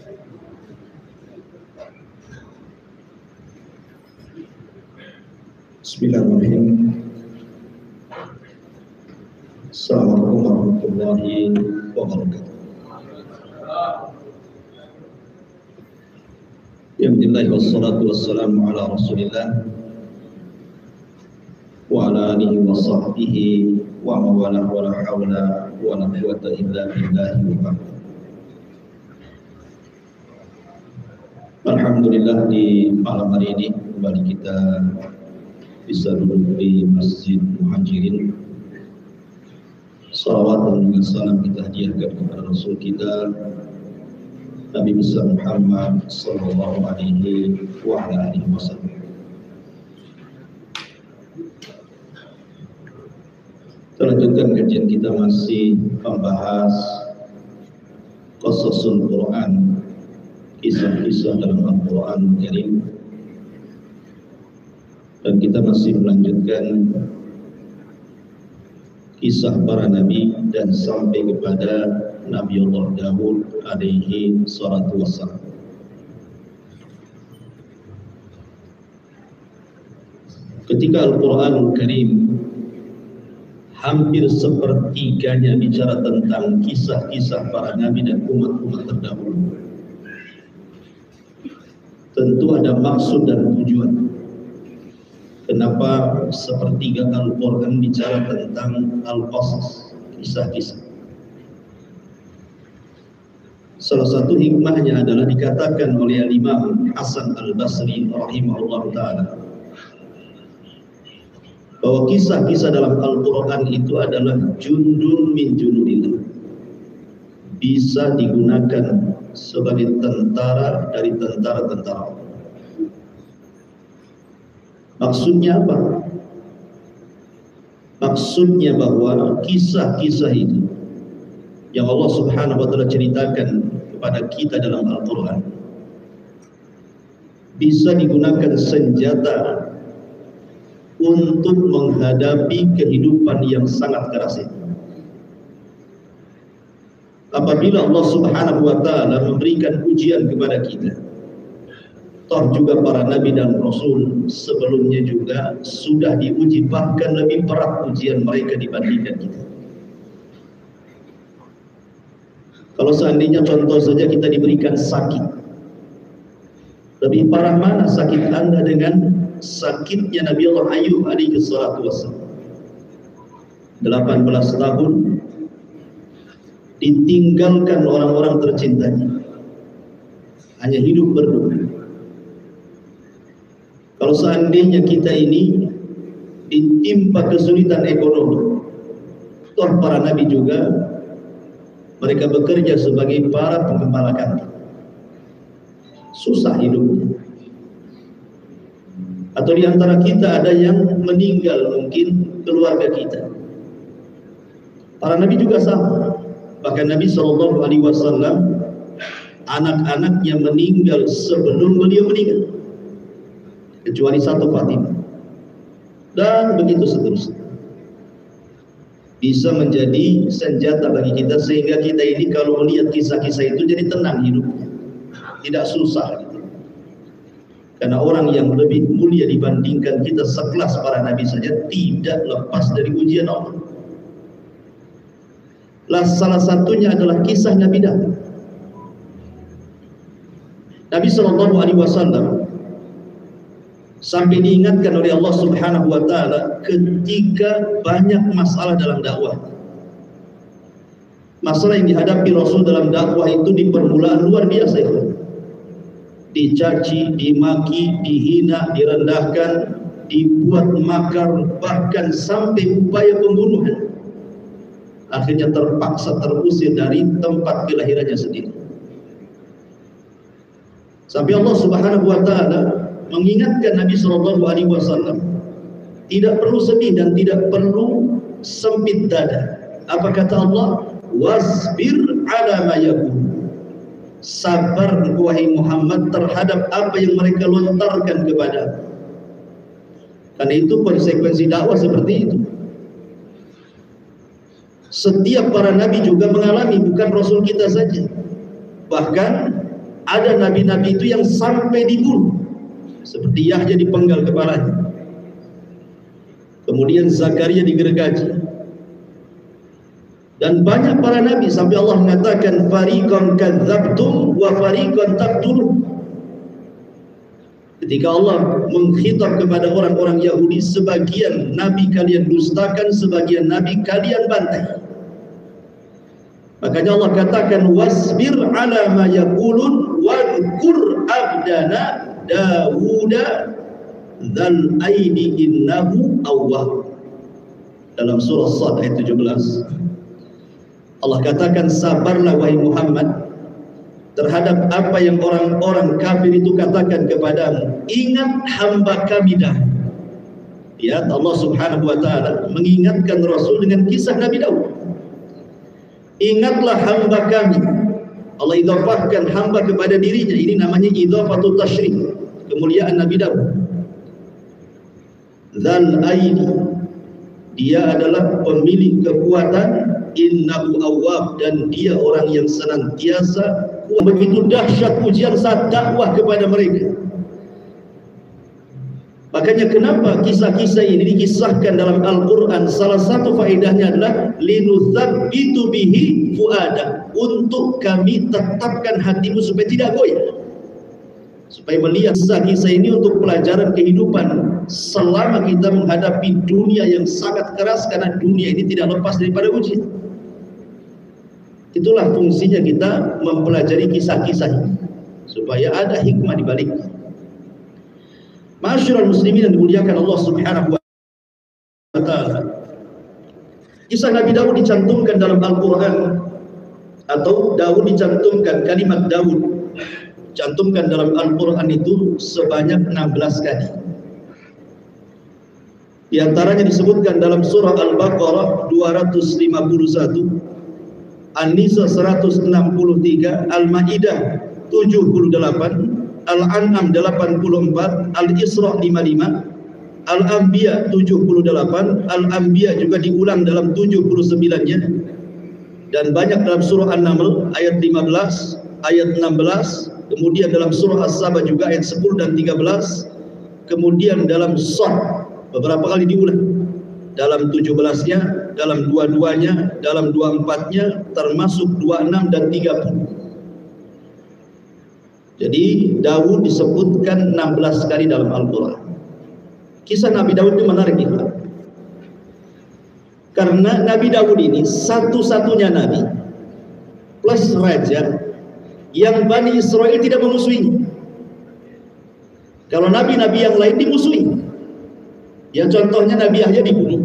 Bismillahirrahmanirrahim. Assalamualaikum warahmatullahi wabarakatuh. Alhamdulillah wassalatu wassalamu ala Rasulillah wa ala alihi wa sahbihi wa mawalah wa la hawla wa la quwwata illa billahi wa ba'd. Alhamdulillah, di malam hari ini kembali kita bisa duduk di Masjid Muhajirin. Salawat dan salam kita hadiahkan kepada Rasul kita Nabi besar Muhammad sallallahu alaihi wa ala alihi wasallam. Lanjutkan kajian kita masih membahas qasasul Quran, kisah-kisah dalam Al-Quran Karim, dan kita masih melanjutkan kisah para nabi dan sampai kepada Nabi Allah Daud alaihi salatu wassalam. Ketika Al-Quran Karim hampir sepertiganya bicara tentang kisah-kisah para nabi dan umat-umat terdahulu, tentu ada maksud dan tujuan. Kenapa sepertiga Al-Quran bicara tentang Al-Qasas, kisah-kisah? Salah satu hikmahnya adalah dikatakan oleh Imam Hasan Al-Basri rahimahullah ta'ala bahwa kisah-kisah dalam Al-Quran itu adalah jundun min junudillah, bisa digunakan sebagai tentara dari tentara-tentara Allah. Maksudnya apa? Maksudnya bahwa kisah-kisah itu yang Allah Subhanahu wa ta'ala ceritakan kepada kita dalam Al-Quran bisa digunakan senjata untuk menghadapi kehidupan yang sangat keras itu. Apabila Allah Subhanahu wa ta'ala memberikan ujian kepada kita, toh juga para nabi dan rasul sebelumnya juga sudah diuji, bahkan lebih berat ujian mereka dibandingkan kita. Kalau seandainya contoh saja kita diberikan sakit, lebih parah mana sakit Anda dengan sakitnya Nabi Allah Ayub alaihi salatu wassalam? 18 tahun ditinggalkan orang-orang tercintanya, hanya hidup berdua. Kalau seandainya kita ini ditimpa kesulitan ekonomi, toh para nabi juga mereka bekerja sebagai para penggembala kambing, susah hidupnya. Atau di antara kita ada yang meninggal, mungkin keluarga kita. Para nabi juga sama. Bahkan Nabi Shallallahu Alaihi Wasallam anak-anaknya meninggal sebelum beliau meninggal, kecuali satu Fatimah, dan begitu seterusnya. Bisa menjadi senjata bagi kita sehingga kita ini kalau melihat kisah-kisah itu jadi tenang hidupnya, tidak susah gitu. Karena orang yang lebih mulia dibandingkan kita sekelas para nabi saja tidak lepas dari ujian Allah. Salah satunya adalah kisah Nabi Daud. Nabi Shallallahu Alaihi Wasallam sampai diingatkan oleh Allah Subhanahu wa ta'ala ketika banyak masalah dalam dakwah. Masalah yang dihadapi Rasul dalam dakwah itu di permulaan luar biasa itu. Dicaci, dimaki, dihina, direndahkan, dibuat makar, bahkan sampai upaya pembunuhan. Akhirnya terpaksa terusir dari tempat kelahirannya sendiri. Sampai Allah Subhanahu wa ta'ala mengingatkan Nabi Shallallahu Alaihi Wasallam tidak perlu sedih dan tidak perlu sempit dada. Apa kata Allah? Wasbir ala ma yaqul. Sabar wahai Muhammad terhadap apa yang mereka lontarkan kepada. Karena itu konsekuensi dakwah seperti itu. Setiap para nabi juga mengalami, bukan Rasul kita saja. Bahkan Ada nabi-nabi itu yang sampai dibunuh, seperti Yahya dipenggal kepalanya, kemudian Zakaria digergaji, dan banyak para nabi sampai Allah mengatakan fariqan kadzabtum wa fariqan taqtulun. Ketika Allah mengkhitab kepada orang-orang Yahudi, sebagian nabi kalian dustakan, sebagian nabi kalian bantai. Makanya Allah katakan wasbir ala ma yaqulun wadhkur abdana Dawuda dzal aidi innahu awwab. Dalam surah Sad ayat 17 Allah katakan, sabarlah wahai Muhammad terhadap apa yang orang-orang kafir itu katakan kepadamu. Ingat hamba kami Daud. Ya, Allah Subhanahu wa taala mengingatkan Rasul dengan kisah Nabi Daud. Ingatlah hamba kami. Allah idhafahkan hamba kepada dirinya. Ini namanya idhafatut tasyrif, kemuliaan Nabi Daud. Dzal aidi, dia adalah pemilik kekuatan, innahu awwab, dan dia orang yang senantiasa. Begitu dahsyat ujian saat dakwah kepada mereka. Makanya kenapa kisah-kisah ini dikisahkan dalam Al-Quran? Salah satu faedahnya adalah linuthabbitu bihi fuada, untuk kami tetapkan hatimu supaya tidak goyah, supaya melihat kisah-kisah ini untuk pelajaran kehidupan selama kita menghadapi dunia yang sangat keras, karena dunia ini tidak lepas daripada ujian. Itulah fungsinya kita mempelajari kisah-kisah ini, supaya ada hikmah di baliknya. Ma'asyiral muslimin yang dimuliakan Allah Subhanahu wa taala, kisah Nabi Daud dicantumkan dalam Al-Quran, atau Daud dicantumkan, kalimat Daud dicantumkan dalam Al-Quran itu sebanyak 16 kali. Di antaranya disebutkan dalam surah Al-Baqarah 251, An-Nisa 163, Al-Maidah 78, Al-An'am 84, Al-Isra 55, Al-Anbiya 78, Al-Anbiya juga diulang dalam 79-nya, dan banyak dalam surah An-Naml ayat 15, ayat 16, kemudian dalam surah As-Saba juga ayat 10 dan 13, kemudian dalam Shad beberapa kali diulang, dalam 17-nya, dalam 22-nya, dalam 24-nya, termasuk 26 dan 30. Jadi Daud disebutkan 16 kali dalam Al-Quran. Kisah Nabi Daud itu menarik nih, karena Nabi Daud ini satu-satunya nabi plus raja yang Bani Israel tidak memusuhinya. Kalau nabi-nabi yang lain dimusuhi. Ya, contohnya Nabi Yahya dibunuh,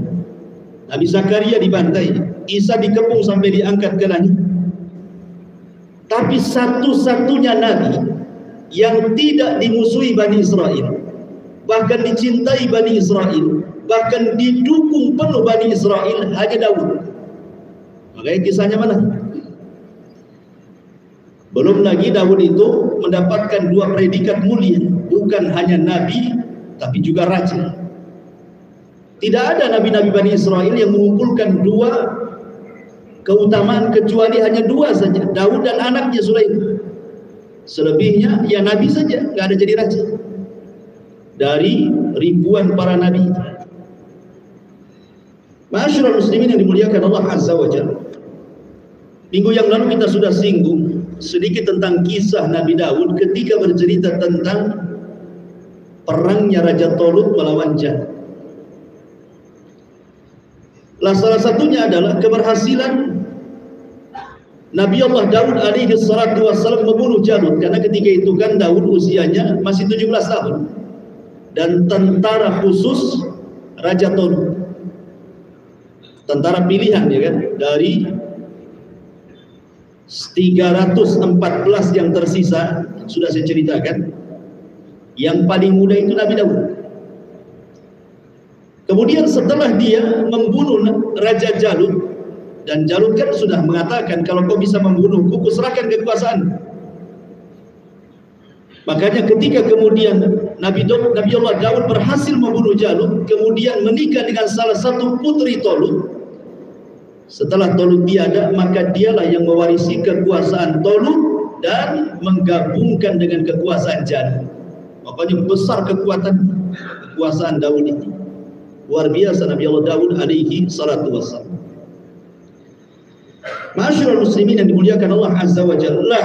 Nabi Zakaria dibantai, Isa dikepung sampai diangkat ke langit. Tapi satu-satunya nabi yang tidak dimusuhi Bani Israel, bahkan dicintai Bani Israel, bahkan didukung penuh Bani Israel, hanya Daud. Makanya kisahnya mana? Belum lagi Daud itu mendapatkan dua predikat mulia, bukan hanya nabi tapi juga raja. Tidak ada nabi-nabi Bani Israel yang mengumpulkan dua keutamaan, kecuali hanya dua saja, Daud dan anaknya Sulaiman. Selebihnya ya nabi saja, nggak ada jadi raja dari ribuan para nabi. Ma'asyiral muslimin yang dimuliakan Allah Azza wa Jalla, minggu yang lalu kita sudah singgung sedikit tentang kisah Nabi Daud ketika bercerita tentang perangnya Raja Tolut melawan Jalut. Salah satunya adalah keberhasilan Nabi Allah Daud alaihi salatu wassalam membunuh Jalut, karena ketika itu kan Daud usianya masih 17 tahun dan tentara khusus Raja Tolut, tentara pilihan ya kan, dari 314 yang tersisa sudah saya ceritakan. Yang paling muda itu Nabi Daud. Kemudian setelah dia membunuh Raja Jalut, dan Jalut kan sudah mengatakan, kalau kau bisa membunuhku, kuserahkan kekuasaan. Makanya ketika kemudian Nabi Allah Daud berhasil membunuh Jalut, kemudian menikah dengan salah satu putri Tolut. Setelah Tolut tiada, maka dialah yang mewarisi kekuasaan Tolut dan menggabungkan dengan kekuasaan jannah. Makanya besar kekuasaan Daud itu. Luar biasa Nabi Allah Daud alaihi salatu wassalam. Ma'asyiral muslimin yang dimuliakan Allah Azza wa Jalla,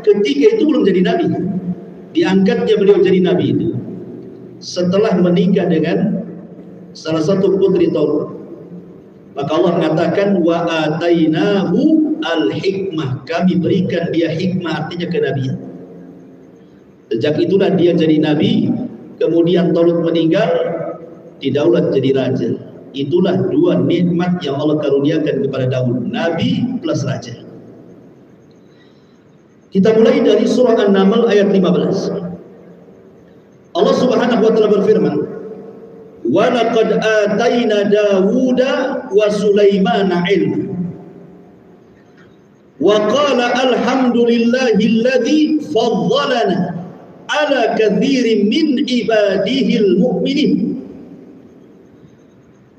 ketika itu belum jadi nabi. Diangkatnya beliau jadi nabi itu setelah menikah dengan salah satu putri Taurat. Maka Allah mengatakan wa atainahu al-hikmah, kami berikan dia hikmah, artinya kenabian. Sejak itulah dia jadi nabi. Kemudian Talut meninggal, didaulat jadi raja. Itulah dua nikmat yang Allah karuniakan kepada Daud, nabi plus raja. Kita mulai dari surah An-Naml ayat 15. Allah Subhanahu wa taala berfirman, "Wa laqad atayna Dawuda wa Sulaimana 'ilma." Wa qala alhamdulillahilladzi faddalana 'ala katsirin min ibadihil mu'minin.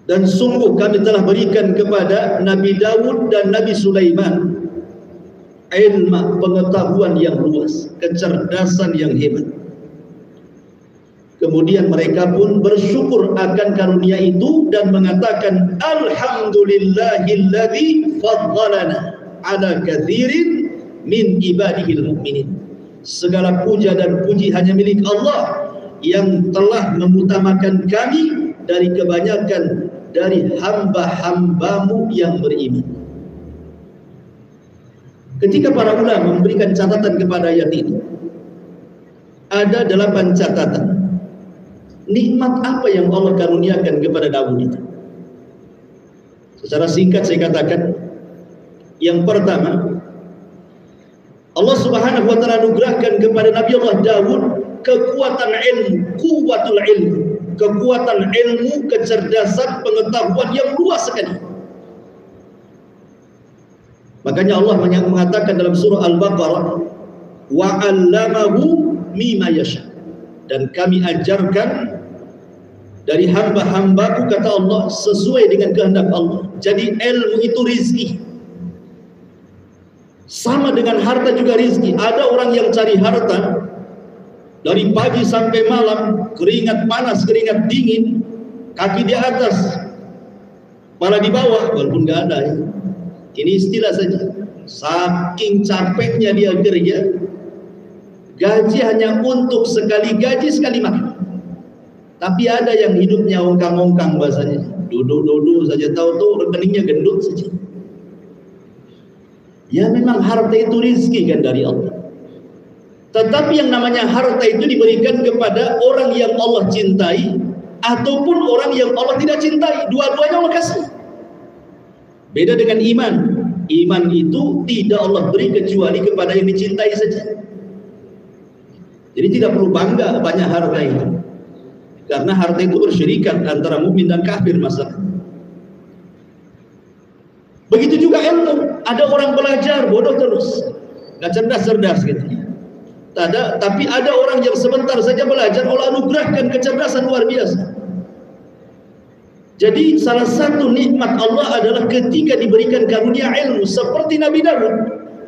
Dan sungguh kami telah berikan kepada Nabi Daud dan Nabi Sulaiman ilmu, pengetahuan yang luas, kecerdasan yang hebat. Kemudian mereka pun bersyukur akan karunia itu dan mengatakan alhamdulillahilladzi faddalana ala katsirin min ibadihil mu'minin. Segala puja dan puji hanya milik Allah yang telah mengutamakan kami dari kebanyakan dari hamba-hambamu yang beriman. Ketika para ulama memberikan catatan kepada ayat ini, ada 8 catatan. Nikmat apa yang Allah karuniakan kepada Daud itu? Secara singkat saya katakan, yang pertama, Allah Subhanahu wa taala anugerahkan kepada Nabi Allah Daud kekuatan ilmu, kuwatul ilmu, kekuatan ilmu, kecerdasan, pengetahuan yang luas sekali. Makanya Allah mengatakan dalam surah Al-Baqarah, wa 'allamahu mimma yasha, dan kami ajarkan dari hamba-hambaku, kata Allah, sesuai dengan kehendak Allah. Jadi ilmu itu rizki. Sama dengan harta juga rizki. Ada orang yang cari harta dari pagi sampai malam, keringat panas, keringat dingin, kaki di atas, kepala di bawah, walaupun nggak ada ya. Ini istilah saja. Saking capeknya dia kerja, gaji hanya untuk sekali gaji, sekali makan. Tapi ada yang hidupnya ongkang-ongkang bahasanya, duduk-duduk saja, tahu tuh rekeningnya gendut saja. Ya memang harta itu rizki kan dari Allah. Tetapi yang namanya harta itu diberikan kepada orang yang Allah cintai ataupun orang yang Allah tidak cintai. Dua-duanya Allah kasih. Beda dengan iman. Iman itu tidak Allah beri kecuali kepada yang dicintai saja. Jadi tidak perlu bangga banyak harta itu. Karena harta itu bersyirikat antara mukmin dan kafir masalah. Begitu juga ilmu. Ada orang belajar bodoh terus, nggak cerdas gitu. Tapi ada orang yang sebentar saja belajar, Allah anugerahkan kecerdasan luar biasa. Jadi salah satu nikmat Allah adalah ketika diberikan karunia ilmu seperti Nabi Daud,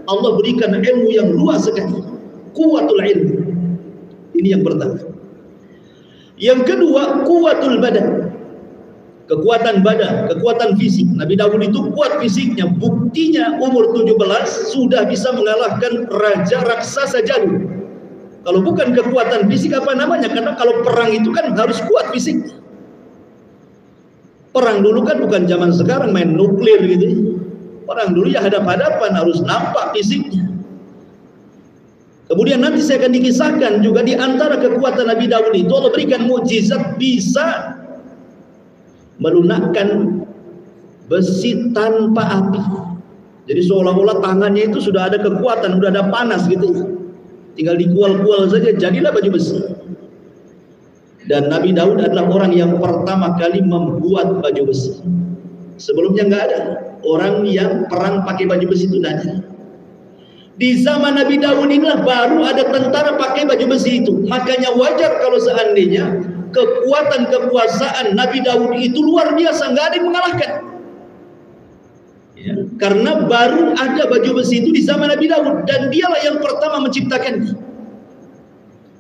Allah berikan ilmu yang luas sekali, kuwatul ilmu. Ini yang pertama. Yang kedua, kuwatul badan, kekuatan badan, kekuatan fisik. Nabi Daud itu kuat fisiknya. Buktinya umur 17 sudah bisa mengalahkan raja raksasa jadul. Kalau bukan kekuatan fisik apa namanya? Karena kalau perang itu kan harus kuat fisiknya. Perang dulu kan bukan zaman sekarang main nuklir gitu. Perang dulu ya hadap-hadapan, harus nampak fisiknya. Kemudian nanti saya akan dikisahkan juga di antara kekuatan Nabi Daud itu Allah berikan mukjizat bisa melunakkan besi tanpa api. Jadi seolah-olah tangannya itu sudah ada kekuatan, sudah ada panas gitu. Tinggal dikual-kual saja, jadilah baju besi. Dan Nabi Daud adalah orang yang pertama kali membuat baju besi. Sebelumnya nggak ada orang yang perang pakai baju besi itu, tidak ada. Di zaman Nabi Daud inilah baru ada tentara pakai baju besi itu. Makanya wajar kalau seandainya kekuatan kekuasaan Nabi Daud itu luar biasa, nggak ada yang mengalahkan. Ya, karena baru ada baju besi itu di zaman Nabi Daud dan dialah yang pertama menciptakannya.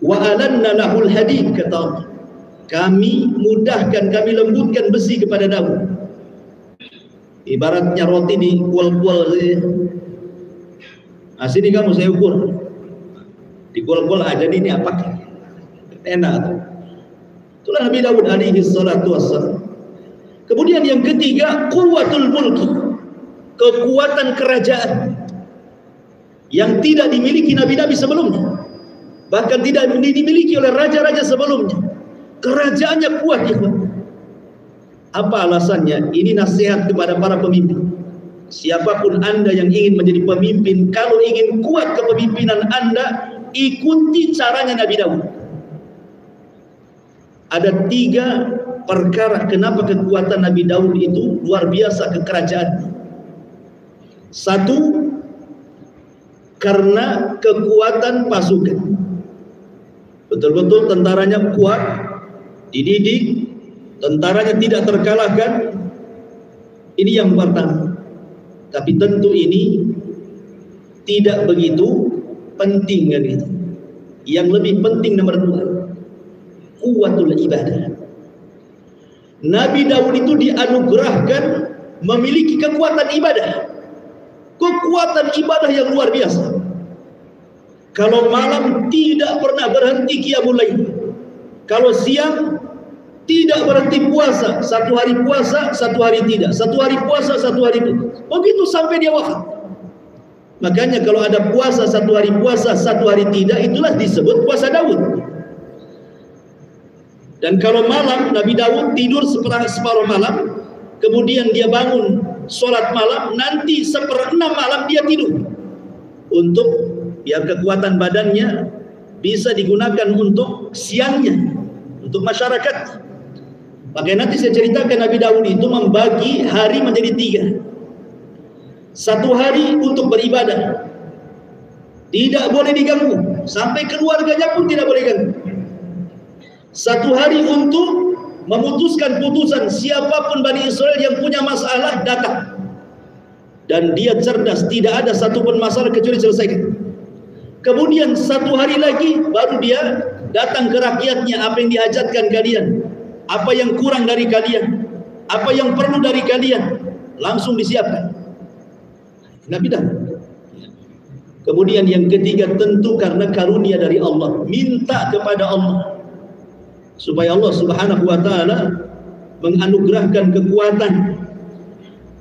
Wa alanna lahul hadid, kata Allah. Kami mudahkan, kami lembutkan besi kepada Daud. Ibaratnya roti di kual-kual saja. Nah, sini kamu saya ukur. Di kual-kual aja ini apa? Enak. Itulah Nabi Daud alaihi salatu wassalam. Kemudian yang ketiga, quwwatul mulki. Kekuatan kerajaan yang tidak dimiliki nabi-nabi sebelumnya, bahkan tidak dimiliki oleh raja-raja sebelumnya. Kerajaannya kuat, ya. Apa alasannya? Ini nasihat kepada para pemimpin. Siapapun Anda yang ingin menjadi pemimpin, kalau ingin kuat kepemimpinan Anda, ikuti caranya Nabi Daud. Ada 3 perkara kenapa kekuatan Nabi Daud itu luar biasa kekerajaan. 1, karena kekuatan pasukan. Betul-betul tentaranya kuat, dididik, tentaranya tidak terkalahkan. Ini yang pertama. Tapi tentu ini tidak begitu penting kan itu. Yang lebih penting nomor 2, kuwatul ibadah. Nabi Daud itu dianugerahkan memiliki kekuatan ibadah. Kekuatan ibadah yang luar biasa. Kalau malam tidak pernah berhenti qiyamul lail. Kalau siang tidak berhenti puasa. 1 hari puasa, 1 hari tidak. 1 hari puasa, 1 hari tidak. Begitu sampai dia wafat. Makanya kalau ada puasa 1 hari puasa, 1 hari tidak, itulah disebut puasa Daud. Dan kalau malam Nabi Daud tidur separuh malam, kemudian dia bangun sholat malam, nanti 1/6 malam dia tidur untuk biar kekuatan badannya bisa digunakan untuk siangnya, untuk masyarakat. Makanya nanti saya ceritakan Nabi Daud itu membagi hari menjadi 3. 1 hari untuk beribadah, tidak boleh diganggu, sampai keluarganya pun tidak boleh diganggu. 1 hari untuk memutuskan putusan, siapapun Bani Israel yang punya masalah datang, dan dia cerdas, tidak ada satupun masalah kecuali selesaikan. Kemudian 1 hari lagi baru dia datang ke rakyatnya, apa yang dihajatkan kalian, apa yang kurang dari kalian, apa yang perlu dari kalian, langsung disiapkan. Nabi Daud. Kemudian yang ketiga, tentu karena karunia dari Allah, minta kepada Allah supaya Allah Subhanahu wa taala menganugerahkan kekuatan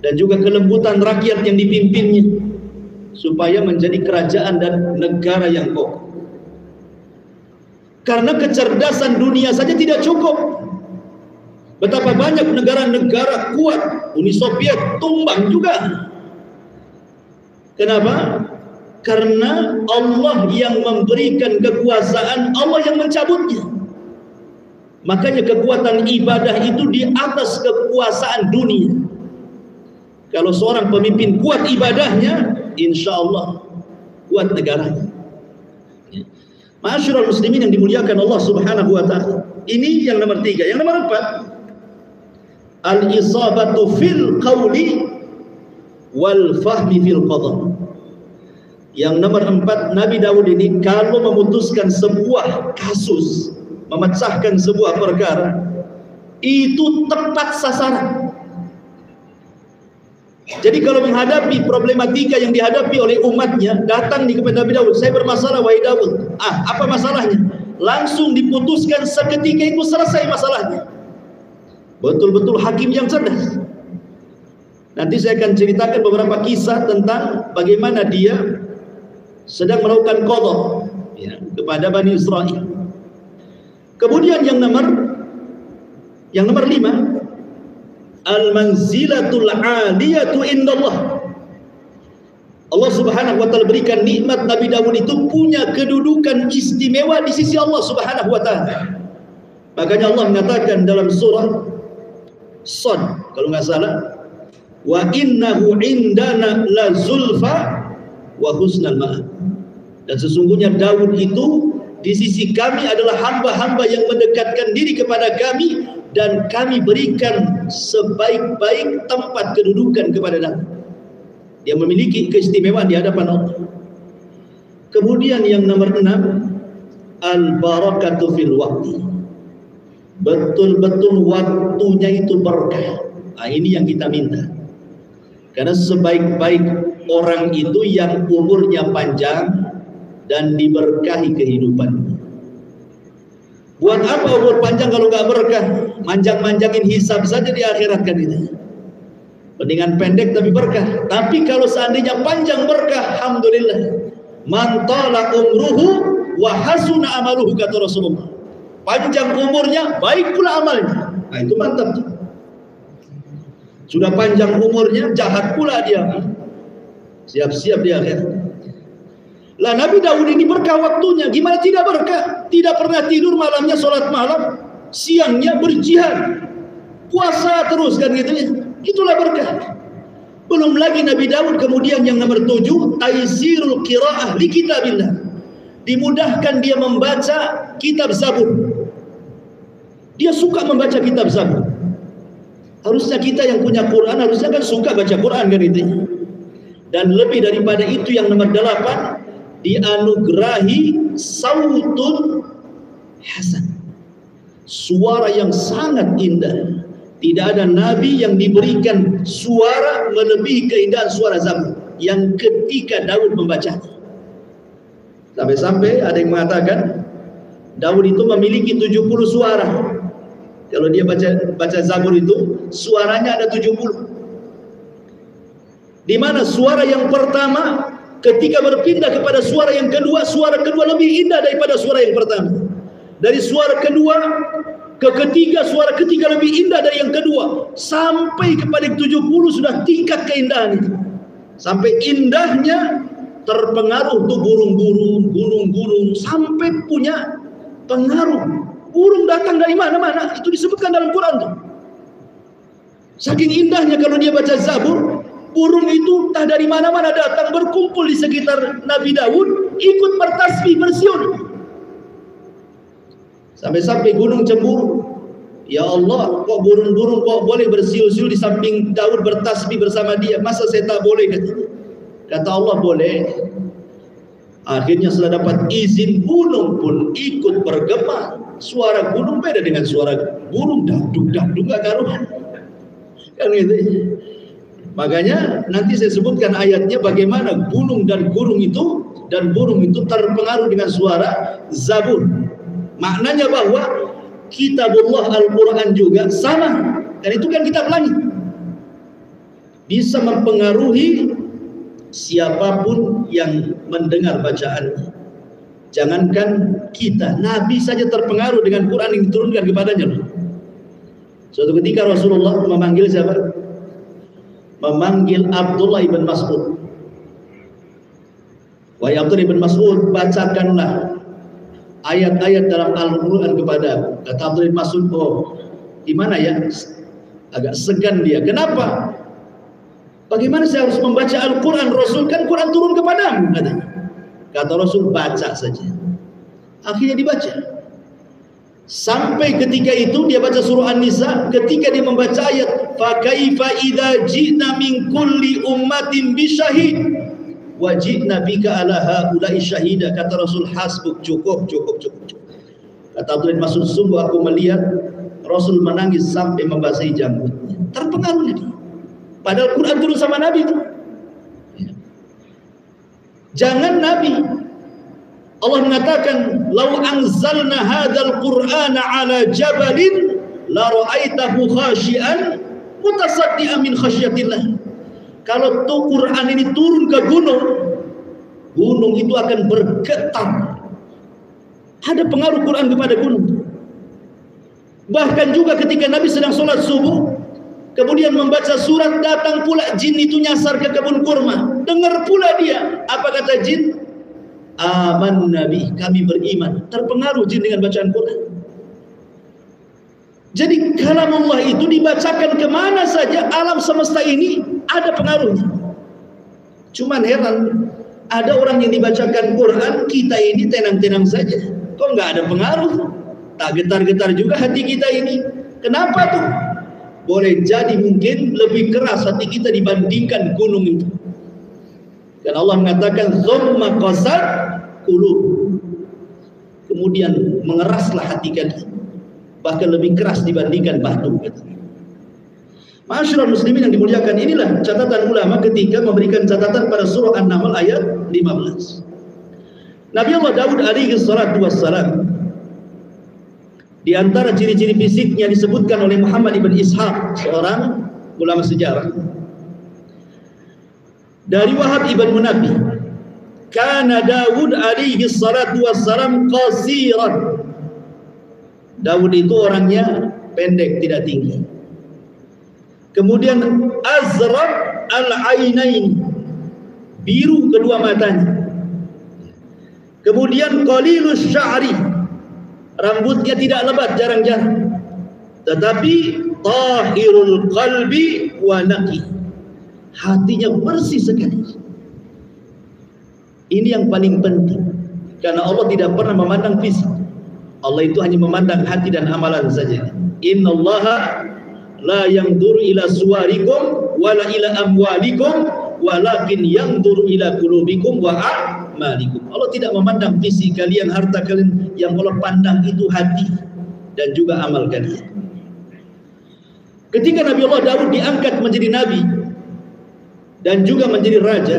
dan juga kelembutan rakyat yang dipimpinnya supaya menjadi kerajaan dan negara yang kokoh. Karena kecerdasan dunia saja tidak cukup. Betapa banyak negara-negara kuat, Uni Soviet tumbang juga. Kenapa? Karena Allah yang memberikan kekuasaan, Allah yang mencabutnya. Makanya kekuatan ibadah itu di atas kekuasaan dunia. Kalau seorang pemimpin kuat ibadahnya, insya Allah kuat negaranya. Ma'asyiral muslimin yang dimuliakan Allah Subhanahu wa taala. Ini yang nomor 3. Yang nomor 4, al-isabatu fil qawli wal fahmi fil qadha. Yang nomor 4, Nabi Daud ini kalau memutuskan sebuah kasus, memecahkan sebuah perkara, itu tepat sasaran. Jadi kalau menghadapi problematika yang dihadapi oleh umatnya, datang di kepada Nabi Daud, saya bermasalah wahai Daud. Apa masalahnya? Langsung diputuskan seketika itu, selesai masalahnya. Betul-betul hakim yang cerdas. Nanti saya akan ceritakan beberapa kisah tentang bagaimana dia sedang melakukan qadha kepada Bani Israel. Kemudian yang nomor 5, al-manzilatul 'aliyatu indallah. Allah Subhanahu wa taala berikan nikmat Nabi Daud itu punya kedudukan istimewa di sisi Allah Subhanahu wa taala. Makanya Allah mengatakan dalam surah Shad kalau enggak salah, wa innahu indana la zulfa wa husnal ma'ab. Dan sesungguhnya Daud itu di sisi kami adalah hamba-hamba yang mendekatkan diri kepada kami, dan kami berikan sebaik-baik tempat kedudukan kepada Daud. Dia memiliki keistimewaan di hadapan Allah. Kemudian yang nomor 6, al-barakatu fil waqti. Betul-betul waktunya itu berkah. Nah, ini yang kita minta. Karena sebaik-baik orang itu yang umurnya panjang dan diberkahi kehidupan. Buat apa umur panjang kalau nggak berkah? Manjang-manjangin hisab saja di akhirat kan itu. Mendingan pendek tapi berkah. Tapi kalau seandainya panjang berkah, alhamdulillah. Man tala umruhu wa hasuna amaluhu, kata Rasulullah. Panjang umurnya, baik pula amalnya. Nah, itu mantap tuh. Sudah panjang umurnya, jahat pula dia. Siap-siap dia akhirat. Lah Nabi Daud ini berkah waktunya. Gimana tidak berkah? Tidak pernah tidur malamnya, sholat malam, siangnya berjihad, puasa terus kan gitu ya. Itulah berkah. Belum lagi Nabi Daud kemudian yang nomor 7, taisirul qiraah li kitabillah. Dimudahkan dia membaca kitab Zabur. Dia suka membaca kitab Zabur. Harusnya kita yang punya Quran harusnya kan suka baca Quran kan itu. Dan lebih daripada itu yang nomor 8, dianugerahi sautun hasan, suara yang sangat indah. Tidak ada nabi yang diberikan suara melebihi keindahan suara Zabur yang ketika Daud membacanya. Sampai-sampai ada yang mengatakan Daud itu memiliki 70 suara. Kalau dia baca Zabur itu suaranya ada 70. Di mana suara yang pertama ketika berpindah kepada suara yang kedua, suara kedua lebih indah daripada suara yang pertama. Dari suara kedua ke ketiga, suara ketiga lebih indah dari yang kedua. Sampai kepada 70 sudah tingkat keindahan itu. Sampai indahnya terpengaruh tuh burung-burung, gunung-gunung, sampai punya pengaruh. Burung datang dari mana-mana, itu disebutkan dalam Quran tuh. Saking indahnya kalau dia baca Zabur, burung itu entah dari mana-mana datang berkumpul di sekitar Nabi Daud, ikut bertasbih, bersiul. Sampai-sampai gunung cemburu. Ya Allah, kok burung-burung kok boleh bersiul-siul di samping Daud bertasbih bersama dia? Masa saya tak boleh? Kata Allah, boleh. Akhirnya setelah dapat izin, gunung pun ikut bergema. Suara gunung beda dengan suara burung, daduk-daduk gak karuan. Kan gitu. Makanya nanti saya sebutkan ayatnya bagaimana gunung dan burung itu terpengaruh dengan suara Zabur. Maknanya bahwa kitabullah Al-Quran juga sama. Dan itu kan kitab langit. Bisa mempengaruhi siapapun yang mendengar bacaannya. Jangankan kita, Nabi saja terpengaruh dengan Quran yang diturunkan kepadanya. Suatu ketika Rasulullah memanggil siapa? Memanggil Abdullah ibn Mas'ud. Wahai Abdullah ibn Mas'ud, bacakanlah ayat-ayat dalam Al-Quran kepada. Kata Abdullah ibn Mas'ud, oh gimana ya? Agak segan dia. Kenapa? Bagaimana saya harus membaca Al-Quran? Rasul kan Quran turun kepadamu, katanya. Kata Rasul, baca saja. Akhirnya dibaca. Sampai ketika itu dia baca surah An-Nisa. Ketika dia membaca ayat, فَكَيْفَ إِذَا جِئْنَا مِنْ كُلِّ أُمَّةٍ بِشَهِدٍ وَجِئْنَا بِكَ عَلَى هَؤُلَاءِ شَهِيدًا. Kata Rasul, hasbuk, cukup. Kata Abdullah bin Mas'ud, sungguh aku melihat Rasul menangis sampai membasahi janggutnya. Terpengaruh dia. Padahal Quran turun sama Nabi itu. Jangan Nabi. Allah mengatakan, "Lau anzalna hadzal Qur'ana 'ala jabalin la ra'aitahu khashi'an mutasaddian min khasyatillah." Kalau tuh Quran ini turun ke gunung, gunung itu akan bergetar. Ada pengaruh Quran kepada gunung. Bahkan juga ketika Nabi sedang sholat subuh, kemudian membaca surat, datang pula jin itu nyasar ke kebun kurma. Dengar pula dia. Apa kata jin? Aman Nabi, kami beriman. Terpengaruh jin dengan bacaan Quran. Jadi kalam Allah itu dibacakan kemana saja alam semesta ini ada pengaruhnya. Cuman heran, ada orang yang dibacakan Quran, kita ini tenang-tenang saja. Kok nggak ada pengaruh? Tak getar-getar juga hati kita ini. Kenapa tuh? Boleh jadi mungkin lebih keras hati kita dibandingkan gunung itu. Dan Allah mengatakan tsumma qasat qulub. Kemudian mengeraslah hati kalian, bahkan lebih keras dibandingkan batu. Ma'asyiral muslimin yang dimuliakan, inilah catatan ulama ketika memberikan catatan pada surah An-Naml ayat 15. Nabi Allah Daud alaihi salatu wassalam, di antara ciri-ciri fisiknya disebutkan oleh Muhammad ibn Ishaq, seorang ulama sejarah, dari Wahab ibn Munabbih, kana Daud alaihi salatu wassalam qasiran. Daud itu orangnya pendek, tidak tinggi. Kemudian azraq al-ainain, biru kedua matanya. Kemudian qalilus sya'ri, rambutnya tidak lebat, jarang-jarang. Tetapi tahirul qalbi wa naqi, hatinya bersih sekali. Ini yang paling penting, karena Allah tidak pernah memandang fisik. Allah itu hanya memandang hati dan amalan saja. Innallaha la yanzuru ila suwarikum wala ila amwalikum walakin yanzuru ila qulubikum wa a'malikum. Allah tidak memandang fisik kalian, harta kalian, yang Allah pandang itu hati dan juga amal kalian. Ketika Nabi Allah Daud diangkat menjadi nabi dan juga menjadi raja,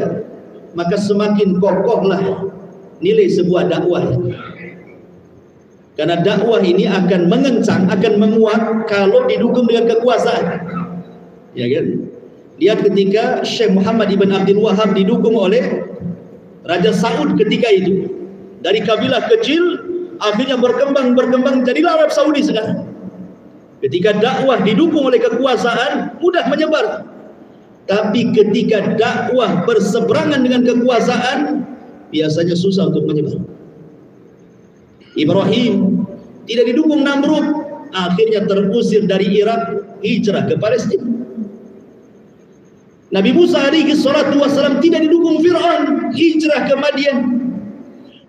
maka semakin kokohlah nilai sebuah dakwah. Karena dakwah ini akan mengencang, akan menguat kalau didukung dengan kekuasaan. Ya kan? Lihat ketika Syekh Muhammad ibn Abdul Wahab didukung oleh Raja Saud ketika itu. Dari kabilah kecil akhirnya berkembang jadilah Arab Saudi sekarang. Ketika dakwah didukung oleh kekuasaan, mudah menyebar. Tapi ketika dakwah berseberangan dengan kekuasaan, biasanya susah untuk menyebar. Ibrahim tidak didukung Namrud, akhirnya terusir dari Irak, hijrah ke Palestina. Nabi Musa alaihi salatu wassalam tidak didukung Fir'aun, hijrah ke Madian.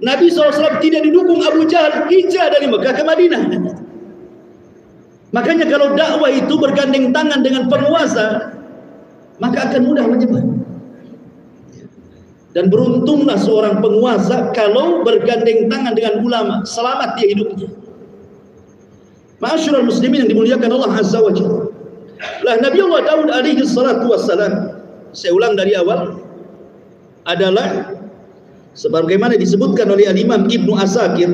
Nabi SAW tidak didukung Abu Jahal, hijrah dari Mekah ke Madinah. Makanya kalau dakwah itu bergandeng tangan dengan penguasa, maka akan mudah menyebar. Dan beruntunglah seorang penguasa kalau bergandeng tangan dengan ulama, selamat dia hidupnya. Ma'asyiral muslimin yang dimuliakan Allah Azza wa Jalla. Lah Nabi Allah Daud alaihi salatu wassalam, saya ulang dari awal, adalah sebagaimana disebutkan oleh Al-Imam Ibnu Asakir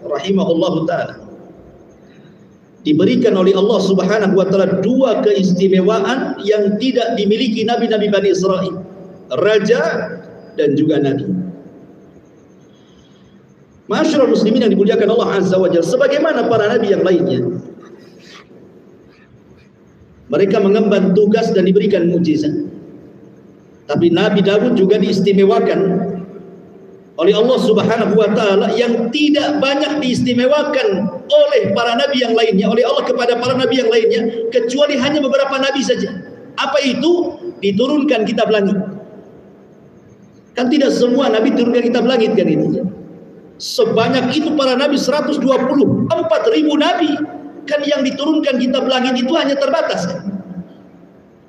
rahimahullahu ta'ala, diberikan oleh Allah Subhanahu wa ta'ala dua keistimewaan yang tidak dimiliki nabi-nabi Bani Israel, raja dan juga nabi. Ma'asyiral muslimin yang dimuliakan Allah Azza wa Jalla, sebagaimana para nabi yang lainnya, mereka mengemban tugas dan diberikan mukjizat. Tapi Nabi Daud juga diistimewakan oleh Allah Subhanahu wa ta'ala yang tidak banyak diistimewakan oleh para nabi yang lainnya, oleh Allah kepada para nabi yang lainnya, kecuali hanya beberapa nabi saja. Apa itu? Diturunkan kitab langit. Kan tidak semua nabi turunkan kitab langit kan itu. Sebanyak itu para nabi, 124.000 nabi. Kan yang diturunkan kitab langit itu hanya terbatas kan?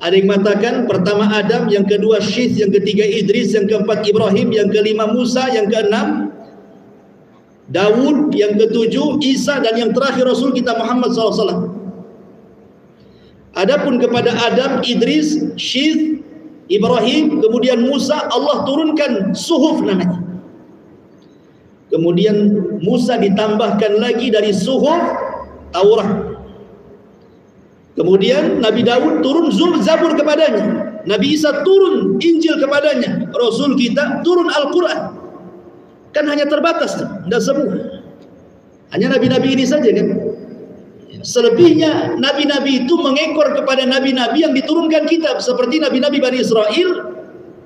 Ada yang mengatakan pertama Adam, yang kedua Syith, yang ketiga Idris, yang keempat Ibrahim, yang kelima Musa, yang keenam Daud, yang ketujuh Isa, dan yang terakhir Rasul kita Muhammad SAW. Adapun kepada Adam, Idris, Syith, Ibrahim, kemudian Musa, Allah turunkan suhuf namanya. Kemudian Musa ditambahkan lagi dari suhuf Taurat. Kemudian Nabi Daud turun Zabur kepadanya. Nabi Isa turun Injil kepadanya. Rasul kita turun Al-Quran. Kan hanya terbatas, tidak semua. Hanya nabi-nabi ini saja kan. Selebihnya nabi-nabi itu mengekor kepada nabi-nabi yang diturunkan kitab, seperti nabi-nabi Bani Israel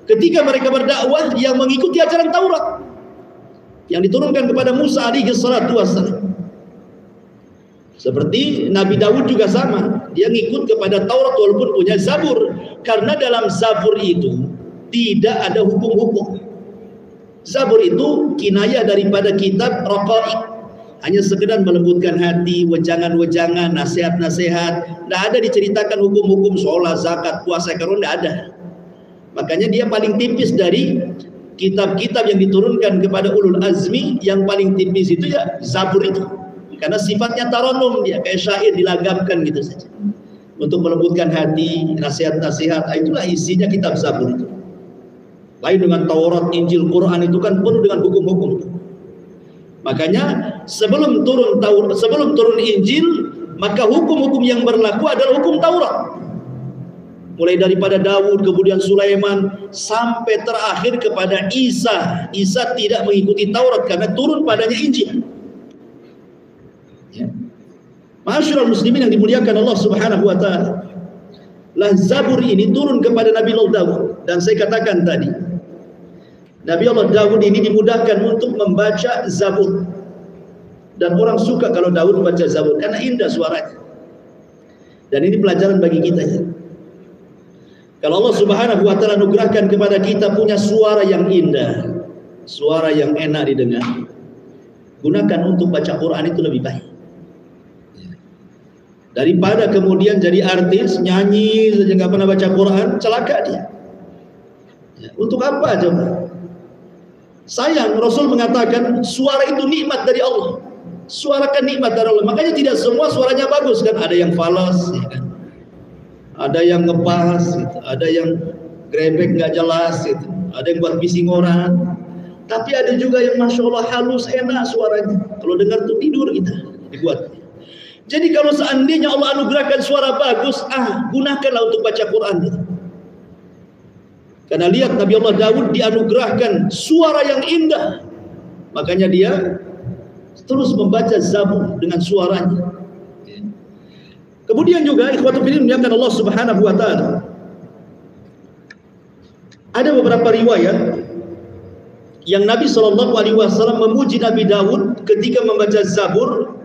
ketika mereka berdakwah yang mengikuti ajaran Taurat yang diturunkan kepada Musa alaihi salatu wassalam. Seperti Nabi Daud juga sama, dia ngikut kepada Taurat walaupun punya Zabur, karena dalam Zabur itu tidak ada hukum-hukum. Zabur itu kinayah daripada kitab Raqa'iq, hanya sekedar melembutkan hati, wejangan-wejangan, nasihat-nasihat. Tidak ada diceritakan hukum-hukum sholat, zakat, puasa, karun, tidak ada. Makanya dia paling tipis dari kitab-kitab yang diturunkan kepada ulul azmi yang paling tipis itu ya Zabur itu. Karena sifatnya taranum, dia kayak syair dilagamkan gitu saja. Untuk melembutkan hati, nasihat-nasihat, itulah isinya kitab Zabur itu. Lain dengan Taurat, Injil, Quran itu kan penuh dengan hukum-hukum. Makanya sebelum turun Injil, maka hukum-hukum yang berlaku adalah hukum Taurat. Mulai daripada Daud, kemudian Sulaiman, sampai terakhir kepada Isa. Isa tidak mengikuti Taurat karena turun padanya Injil. Ya. Ma'asyiral muslimin yang dimuliakan Allah Subhanahu wa taala. Lah Zabur ini turun kepada Nabi Allah Daud, dan saya katakan tadi, Nabi Allah Daud ini dimudahkan untuk membaca Zabur. Dan orang suka kalau Daud membaca Zabur karena indah suaranya. Dan ini pelajaran bagi kita ya. Kalau Allah Subhanahu wa taala anugerahkan kepada kita punya suara yang indah, suara yang enak didengar, gunakan untuk baca Quran itu lebih baik. Daripada kemudian jadi artis, nyanyi saja nggak pernah baca Quran, celaka dia. Ya, untuk apa coba? Sayang, Rasul mengatakan suara itu nikmat dari Allah. Suarakan nikmat dari Allah. Makanya tidak semua suaranya bagus kan? Ada yang falas, ya kan? Ada yang ngepas, gitu. Ada yang grebek nggak jelas, gitu. Ada yang buat bising orang. Tapi ada juga yang masya Allah halus, enak suaranya. Kalau dengar tuh tidur kita dibuat. Jadi kalau seandainya Allah anugerahkan suara bagus, gunakanlah untuk baca Quran. Gitu. Karena lihat Nabi Allah Daud dianugerahkan suara yang indah. Makanya dia terus membaca Zabur dengan suaranya. Kemudian juga ikhwatul fillah dimuliakan Allah Subhanahu wa taala. Ada beberapa riwayat yang Nabi sallallahu alaihi wasallam memuji Nabi Daud ketika membaca Zabur,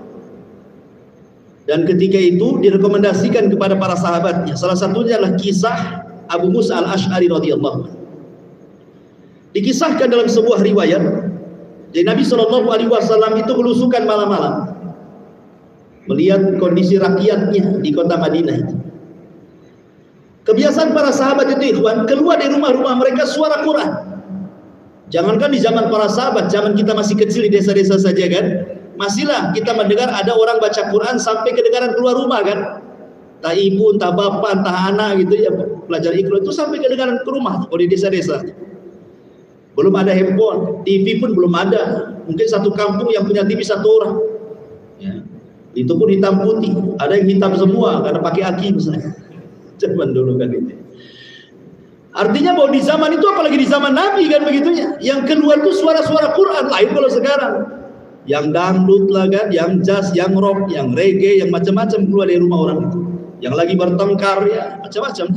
dan ketika itu direkomendasikan kepada para sahabatnya. Salah satunya adalah kisah Abu Musa al-Ash'ari radhiyallahu anhu. Dikisahkan dalam sebuah riwayat, jadi Nabi sallallahu alaihi wasallam itu belusukan malam-malam melihat kondisi rakyatnya di kota Madinah itu. Kebiasaan para sahabat itu ikhwan, keluar dari rumah-rumah mereka suara Quran. Jangankan di zaman para sahabat, zaman kita masih kecil di desa-desa saja kan, masihlah kita mendengar ada orang baca Quran sampai kedengaran keluar rumah kan. Entah ibu, entah bapak, entah anak gitu ya, pelajar Iqra itu sampai kedengaran ke rumah di desa-desa. Belum ada handphone, TV pun belum ada. Mungkin satu kampung yang punya TV satu orang. Ya. Itu pun hitam putih, ada yang hitam semua karena pakai aki misalnya. Zaman dulu kan itu. Artinya bahwa di zaman itu, apalagi di zaman Nabi kan begitunya, yang keluar tuh suara-suara Quran. Lain kalau sekarang, yang dangdut lah kan, yang jazz, yang rock, yang reggae, yang macam-macam keluar dari rumah orang itu. Yang lagi bertengkar ya macam-macam.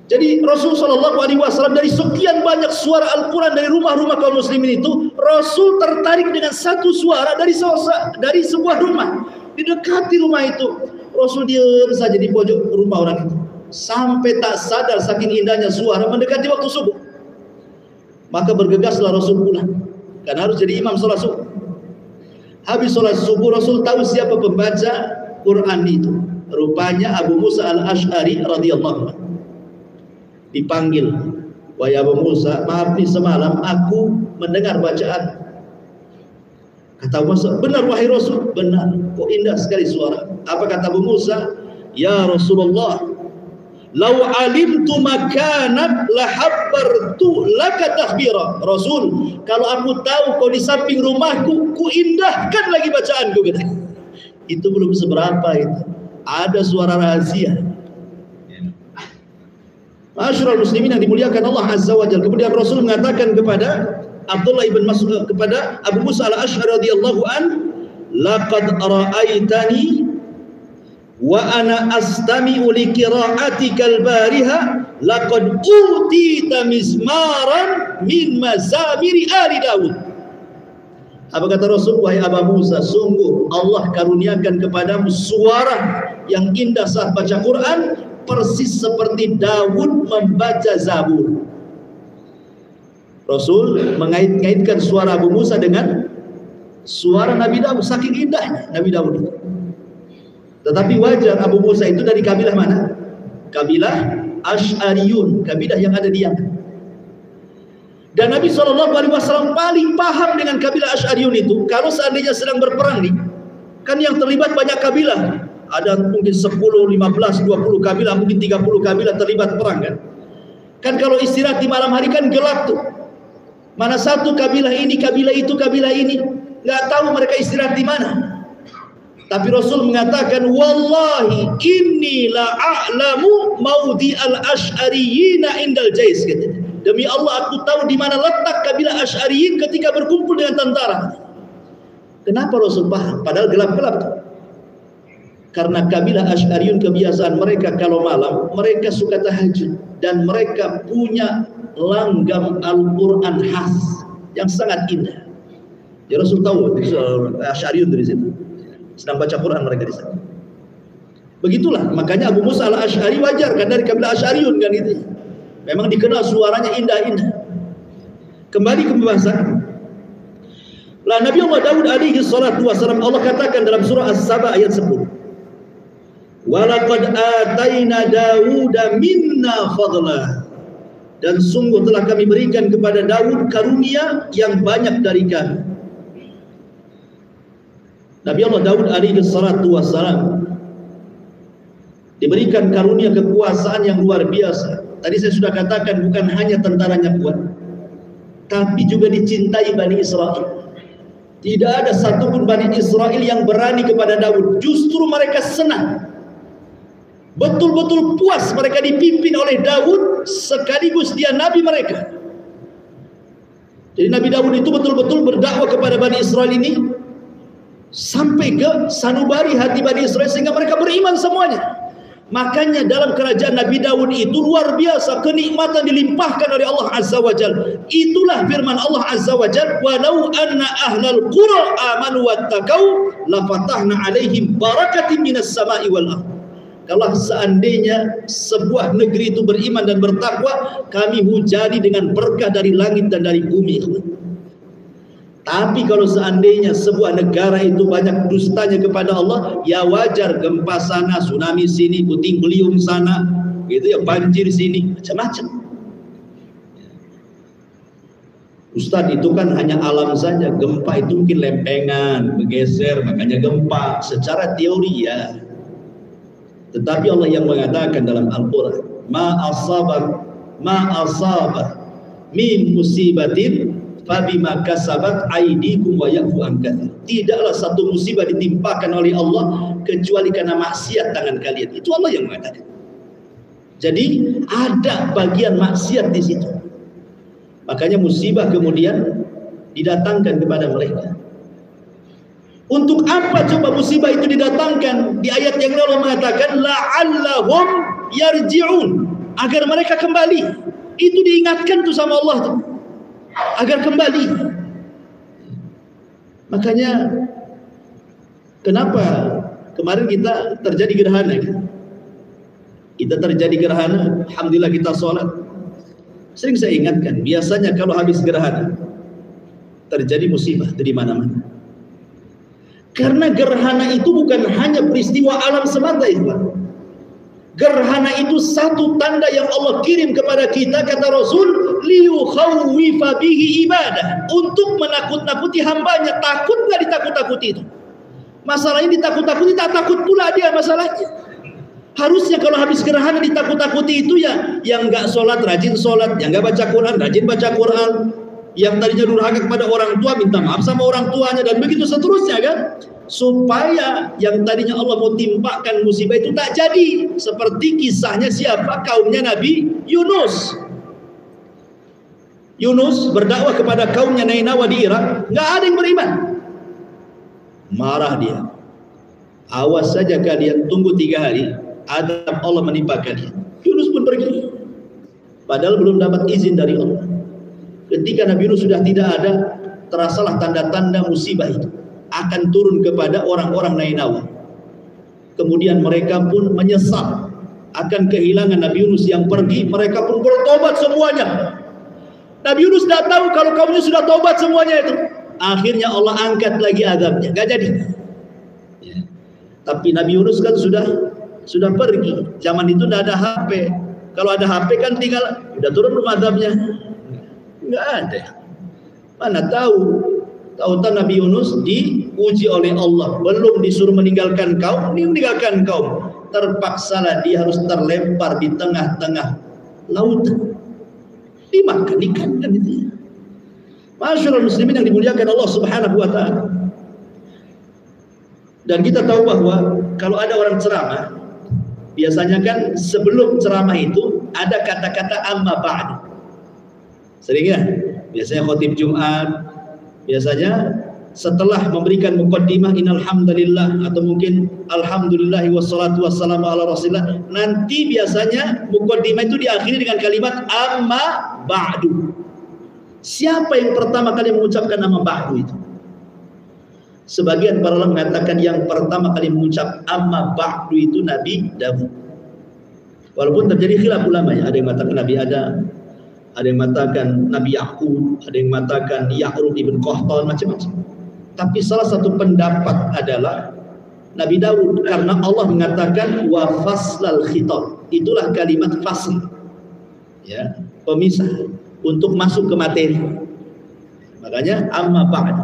Jadi Rasul Shallallahu Alaihi Wasallam dari sekian banyak suara Al-Quran dari rumah-rumah kaum muslimin itu, Rasul tertarik dengan satu suara dari sebuah rumah. Didekati rumah itu, Rasul diam saja di pojok rumah orang itu, sampai tak sadar saking indahnya suara mendekati waktu subuh. Maka bergegaslah Rasul pulang, karena harus jadi imam sholat subuh. Habis sholat subuh Rasul tahu siapa pembaca Quran itu. Rupanya Abu Musa al-Ash'ari radhiyallahu anhu. Dipanggil, wahai Abu Musa, maaf nih semalam aku mendengar bacaan. Kata Abu Musa, benar wahai Rasul, benar. Kok indah sekali suara. Apa kata Abu Musa? Ya Rasulullah, lau alimtu makanak lahabbartu laka tahbira. Rasul, kalau aku tahu kau di samping rumahku, ku indahkan lagi bacaanku. Itu belum seberapa itu. Ada suara rahasia. Ma'asyiral muslimin yang dimuliakan Allah Azza wa Jalla. Kemudian Rasul mengatakan kepada Abdullah ibn Mas'ud, kepada Abu Musa al-Ash'ari radhiyallahu an, laqad ra'aitani wa ana astami'u li qira'atikal bariha laqad utita mizmaran min mazamiri ali Daud. Apa kata Rasul? Wahai Abu Musa, sungguh Allah karuniakan kepadamu suara yang indah saat baca Quran, persis seperti Daud membaca Zabur. Rasul mengait-ngaitkan suara Abu Musa dengan suara Nabi Daud, saking indahnya Nabi Daud itu. Tetapi wajar Abu Musa itu dari kabilah mana? Kabilah Ash'ariyun, kabilah yang ada di Yaman. Dan Nabi SAW paling paham dengan kabilah Asy'ariyun itu. Kalau seandainya sedang berperang nih, kan yang terlibat banyak kabilah. Ada mungkin 10, 15, 20 kabilah, mungkin 30 kabilah terlibat perang kan. Kan kalau istirahat di malam hari kan gelap tuh. Mana satu kabilah ini, kabilah itu, kabilah ini. Nggak tahu mereka istirahat di mana. Tapi Rasul mengatakan, wallahi inni la a'lamu maudi al-asy'ariyina indal jais. Demi Allah aku tahu di mana letak kabilah Asy'ariyin ketika berkumpul dengan tentara. Kenapa Rasul paham? Padahal gelap-gelap. Karena kabilah Asy'ariyun kebiasaan mereka kalau malam mereka suka tahajud dan mereka punya langgam Al-Qur'an khas yang sangat indah. Ya Rasul tahu Asy'ariyun dari situ. Sedang baca Quran mereka di sana. Begitulah, makanya Abu Musa al-Asy'ari wajar kan dari kabilah Asy'ariyun kan itu. Memang dikenal suaranya indah-indah. Kembali ke pembahasan. Lah Nabi Allah Daud alaihi salatu wasallam, Allah katakan dalam surah As-Saba ayat 10. Walaqad ataina Dauda minna fadla. Dan sungguh telah kami berikan kepada Daud karunia yang banyak dari kami. Nabi Allah Daud alaihi salatu wassalam diberikan karunia kekuasaan yang luar biasa. Tadi saya sudah katakan bukan hanya tentaranya kuat, tapi juga dicintai Bani Israel. Tidak ada satupun Bani Israel yang berani kepada Daud. Justru mereka senang. Betul-betul puas mereka dipimpin oleh Daud, sekaligus dia nabi mereka. Jadi Nabi Daud itu betul-betul berdakwah kepada Bani Israel ini sampai ke sanubari hati Bani Israel sehingga mereka beriman semuanya. Makanya dalam kerajaan Nabi Daud itu luar biasa kenikmatan dilimpahkan oleh Allah Azza wa Jalla. Itulah firman Allah Azza wa Jalla, "Walau anna ahlal qura amanu wattaqau lafatahna 'alaihim barakatin minas sama'i wal ardh." Kalau seandainya sebuah negeri itu beriman dan bertakwa, kami hujani dengan berkah dari langit dan dari bumi. Tapi kalau seandainya sebuah negara itu banyak dustanya kepada Allah, ya wajar gempa sana, tsunami sini, puting beliung sana, gitu ya, banjir sini, macam-macam. Ustadz, itu kan hanya alam saja, gempa itu mungkin lempengan, bergeser, makanya gempa. Secara teori ya. Tetapi Allah yang mengatakan dalam Al-Quran, ma asaba min musibatin fabima kasabat aydikum wa ya'fu an katsir. Tidaklah satu musibah ditimpakan oleh Allah kecuali karena maksiat tangan kalian. Itu Allah yang mengatakan. Jadi ada bagian maksiat di situ. Makanya musibah kemudian didatangkan kepada mereka. Untuk apa coba musibah itu didatangkan? Di ayat yang Allah mengatakan la'allahum yarji'un, agar mereka kembali. Itu diingatkan tuh sama Allah tuh, agar kembali. Makanya kenapa kemarin kita terjadi gerhana kan? Kita terjadi gerhana, alhamdulillah kita sholat. Sering saya ingatkan, biasanya kalau habis gerhana terjadi musibah di mana-mana. Karena gerhana itu bukan hanya peristiwa alam semata, ikhwan. Gerhana itu satu tanda yang Allah kirim kepada kita, kata Rasul, liyukhawwifa bihi ibadah, untuk menakut-nakuti hambanya. Takut nggak ditakut-takuti itu? Masalahnya ditakut-takuti, tak takut pula dia masalahnya. Harusnya kalau habis gerhana ditakut-takuti itu ya yang nggak sholat rajin sholat, yang nggak baca Quran rajin baca Quran, yang tadinya durhaka kepada orang tua minta maaf sama orang tuanya, dan begitu seterusnya kan, supaya yang tadinya Allah mau timpakan musibah itu tak jadi. Seperti kisahnya siapa? Kaumnya Nabi Yunus. Yunus berdakwah kepada kaumnya Nainawa di Irak, nggak ada yang beriman. Marah dia. Awas saja kalian, tunggu 3 hari, adab Allah menimpa kalian. Yunus pun pergi, padahal belum dapat izin dari Allah. Ketika Nabi Yunus sudah tidak ada, terasalah tanda-tanda musibah itu akan turun kepada orang-orang Nainawa. Kemudian mereka pun menyesal akan kehilangan Nabi Yunus yang pergi. Mereka pun bertobat semuanya. Nabi Yunus tidak tahu kalau kaumnya sudah tobat semuanya itu. Akhirnya Allah angkat lagi azabnya, gak jadi. Ya. Tapi Nabi Yunus kan sudah pergi. Zaman itu tidak ada HP. Kalau ada HP kan tinggal udah turun belum azabnya. Enggak ada. Mana tahu? Tahu-tahu Nabi Yunus diuji oleh Allah, belum disuruh meninggalkan kaum, dia meninggalkan kaum. Terpaksalah dia harus terlempar di tengah-tengah lautan. Dimakan ikan kan itu. Masyaallah muslimin yang dimuliakan Allah Subhanahu wa taala. Dan kita tahu bahwa kalau ada orang ceramah, biasanya kan sebelum ceramah itu ada kata-kata amma ba'd. Sering ya? Biasanya khotib Jumat, biasanya setelah memberikan muqaddimah innal hamdalillah atau mungkin alhamdulillah wassalatu wassalamu ala rasulillah, nanti biasanya muqaddimah itu diakhiri dengan kalimat amma ba'du. Siapa yang pertama kali mengucapkan amma ba'du itu? Sebagian para ulama mengatakan yang pertama kali mengucap amma ba'du itu Nabi Daud. Walaupun terjadi khilaf ulama ya, ada yang mengatakan Nabi Adam, ada yang mengatakan Nabi Yakub, ada yang mengatakan Ya'rub ibn Qahtan, macam-macam. Tapi salah satu pendapat adalah Nabi Daud, karena Allah mengatakan wa faslal khitab. Itulah kalimat fasl. Ya, pemisah untuk masuk ke materi. Makanya amma ba'd.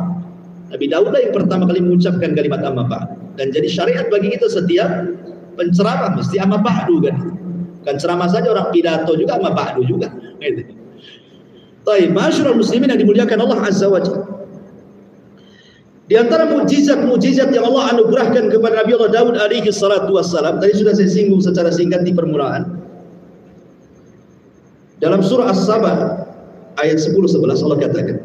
Nabi Daud lah yang pertama kali mengucapkan kalimat amma ba'd. Dan jadi syariat bagi kita setiap penceramah mesti amma ba'du kan. Kan ceramah saja orang pidato juga amma ba'du juga. Gitu. Baik, masyaallah muslimin yang dimuliakan Allah Azza wa Jalla. Di antara mukjizat-mukjizat yang Allah anugerahkan kepada Nabi Allah Daud alaihi salatu wassalam, tadi sudah saya singgung secara singkat di permulaan. Dalam surah As-Saba ayat 10-11 Allah katakan,